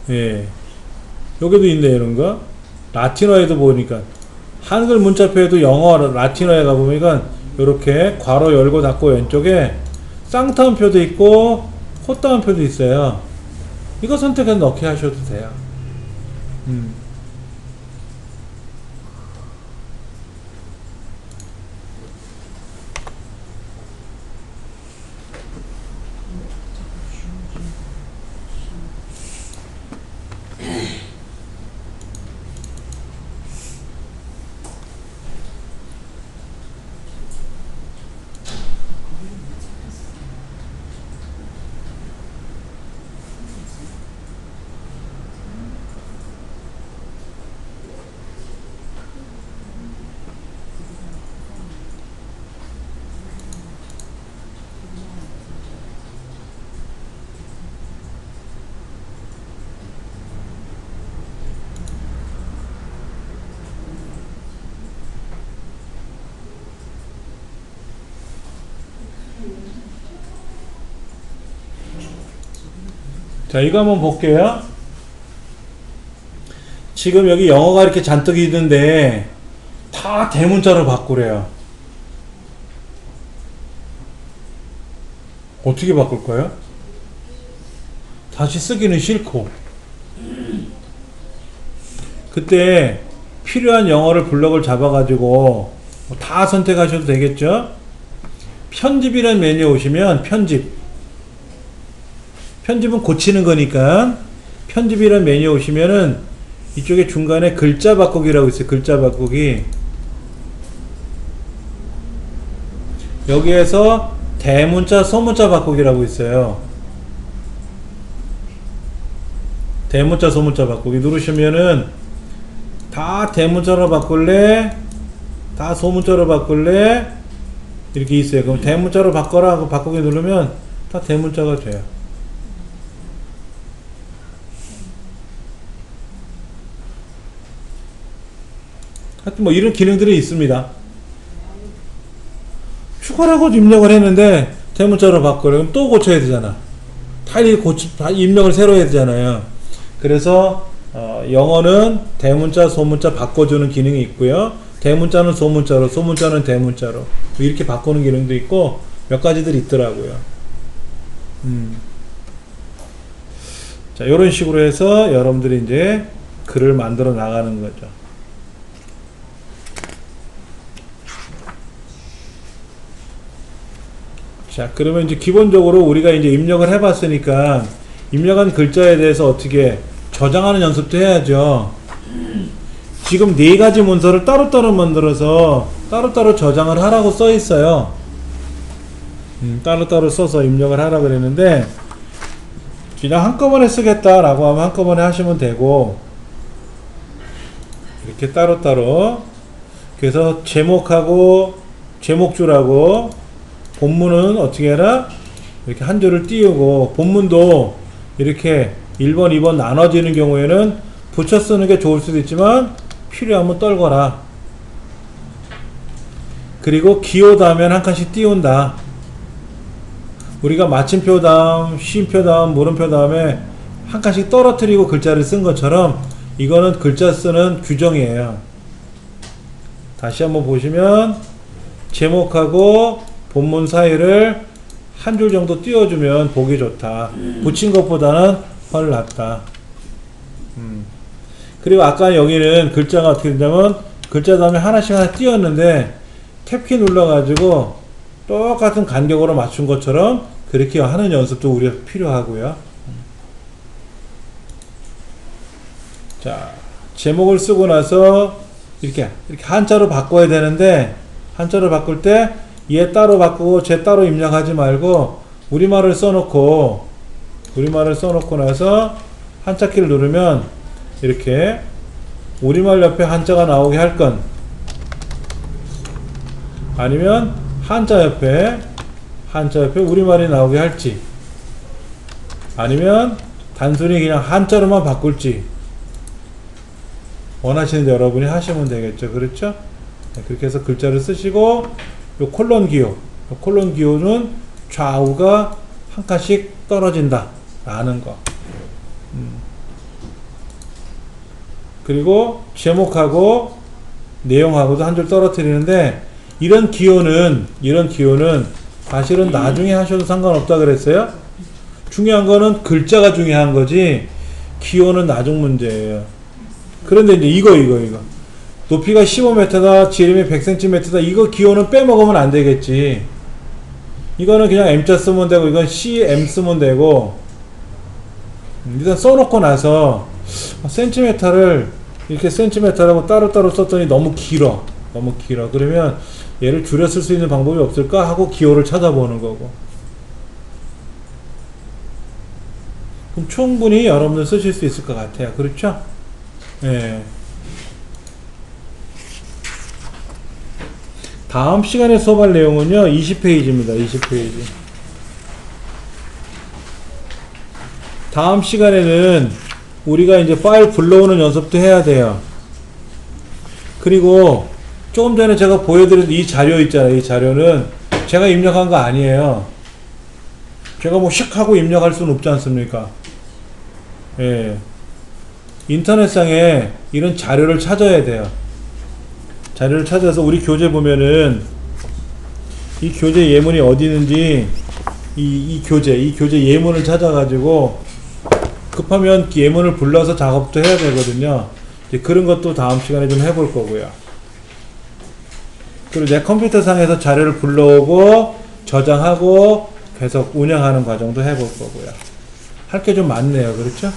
예 여기도 있네. 이런거 라틴어에도 보니까 한글 문자표에도 영어 라틴어에 가보니까 이렇게 괄호 열고 닫고 왼쪽에 쌍따옴표도 있고 콧따옴표도 있어요. 이거 선택해서 넣게 하셔도 돼요. 자, 이거 한번 볼게요. 지금 여기 영어가 이렇게 잔뜩 있는데 다 대문자로 바꾸래요. 어떻게 바꿀 거예요? 다시 쓰기는 싫고. 그때 필요한 영어를 블럭을 잡아가지고 다 선택하셔도 되겠죠? 편집이라는 메뉴에 오시면 편집은 고치는 거니까 편집이라는 메뉴에 오시면은 이쪽에 중간에 글자 바꾸기라고 있어요. 글자 바꾸기. 여기에서 대문자 소문자 바꾸기라고 있어요. 대문자 소문자 바꾸기 누르시면은 다 대문자로 바꿀래? 다 소문자로 바꿀래? 이렇게 있어요. 그럼 대문자로 바꿔라 하고 바꾸기 누르면 다 대문자가 돼요. 하여튼 뭐 이런 기능들이 있습니다. 추가라고 입력을 했는데 대문자로 바꾸래. 그럼 또 고쳐야 되잖아. 다 입력을 새로 해야 되잖아요. 그래서 영어는 대문자, 소문자 바꿔주는 기능이 있고요. 대문자는 소문자로, 소문자는 대문자로 이렇게 바꾸는 기능도 있고 몇 가지들이 있더라고요. 자, 이런 식으로 해서 여러분들이 이제 글을 만들어 나가는 거죠. 자, 그러면 이제 기본적으로 우리가 이제 입력을 해봤으니까 입력한 글자에 대해서 어떻게 저장하는 연습도 해야죠. 지금 4가지 문서를 따로따로 만들어서 따로따로 저장을 하라고 써 있어요. 따로따로 써서 입력을 하라 그랬는데 그냥 한꺼번에 쓰겠다라고 하면 한꺼번에 하시면 되고 이렇게 따로따로 그래서 제목하고 제목줄하고 본문은 어떻게 해라? 이렇게 한 줄을 띄우고 본문도 이렇게 1번, 2번 나눠지는 경우에는 붙여 쓰는 게 좋을 수도 있지만 필요하면 떨거라. 그리고 기호 다음엔 한 칸씩 띄운다. 우리가 마침표 다음, 쉼표 다음, 물음표 다음에 한 칸씩 떨어뜨리고 글자를 쓴 것처럼 이거는 글자 쓰는 규정이에요. 다시 한번 보시면 제목하고 본문 사이를 한 줄 정도 띄워주면 보기 좋다. 붙인 것보다는 훨 낫다. 그리고 아까 여기는 글자가 어떻게 되냐면 글자 다음에 하나씩 하나 띄웠는데 탭키 눌러가지고 똑같은 간격으로 맞춘 것처럼 그렇게 하는 연습도 우리가 필요하고요. 자, 제목을 쓰고 나서 이렇게 한자로 바꿔야 되는데 한자로 바꿀 때 얘 따로 바꾸고 쟤 따로 입력하지 말고 우리말을 써놓고 나서 한자키를 누르면 이렇게 우리말 옆에 한자가 나오게 할 건, 아니면 한자 옆에 우리말이 나오게 할지, 아니면 단순히 그냥 한자로만 바꿀지 원하시는 여러분이 하시면 되겠죠. 그렇죠? 네, 그렇게 해서 글자를 쓰시고, 요 콜론 기호는 좌우가 한 칸씩 떨어진다 라는 거. 그리고 제목하고 내용하고도 한 줄 떨어뜨리는데, 이런 기호는 사실은 나중에 하셔도 상관없다 그랬어요. 중요한 거는 글자가 중요한 거지 기호는 나중 문제예요. 그런데 이제 이거 높이가 15m다, 지름이 100cm다, 이거 기호는 빼먹으면 안 되겠지. 이거는 그냥 M자 쓰면 되고, 이건 CM 쓰면 되고, 일단 써놓고 나서 센티미터를 이렇게 센티미터라고 따로따로 썼더니 너무 길어. 그러면 얘를 줄여 쓸 수 있는 방법이 없을까 하고 기호를 찾아보는 거고. 그럼 충분히 여러분들 쓰실 수 있을 것 같아요. 그렇죠? 예. 다음 시간에 수업할 내용은요, 20페이지입니다. 20페이지. 다음 시간에는 우리가 이제 파일 불러오는 연습도 해야 돼요. 그리고 조금 전에 제가 보여드린 이 자료 있잖아요. 이 자료는 제가 입력한 거 아니에요. 제가 뭐 식 하고 입력할 수는 없지 않습니까? 예. 인터넷상에 이런 자료를 찾아야 돼요. 자료를 찾아서 우리 교재 보면은 이 교재 예문이 어디 있는지 이 교재 예문을 찾아가지고 급하면 예문을 불러서 작업도 해야 되거든요. 이제 그런 것도 다음 시간에 좀 해볼 거고요. 그리고 내 컴퓨터 상에서 자료를 불러오고 저장하고 계속 운영하는 과정도 해볼 거고요. 할 게 좀 많네요. 그렇죠?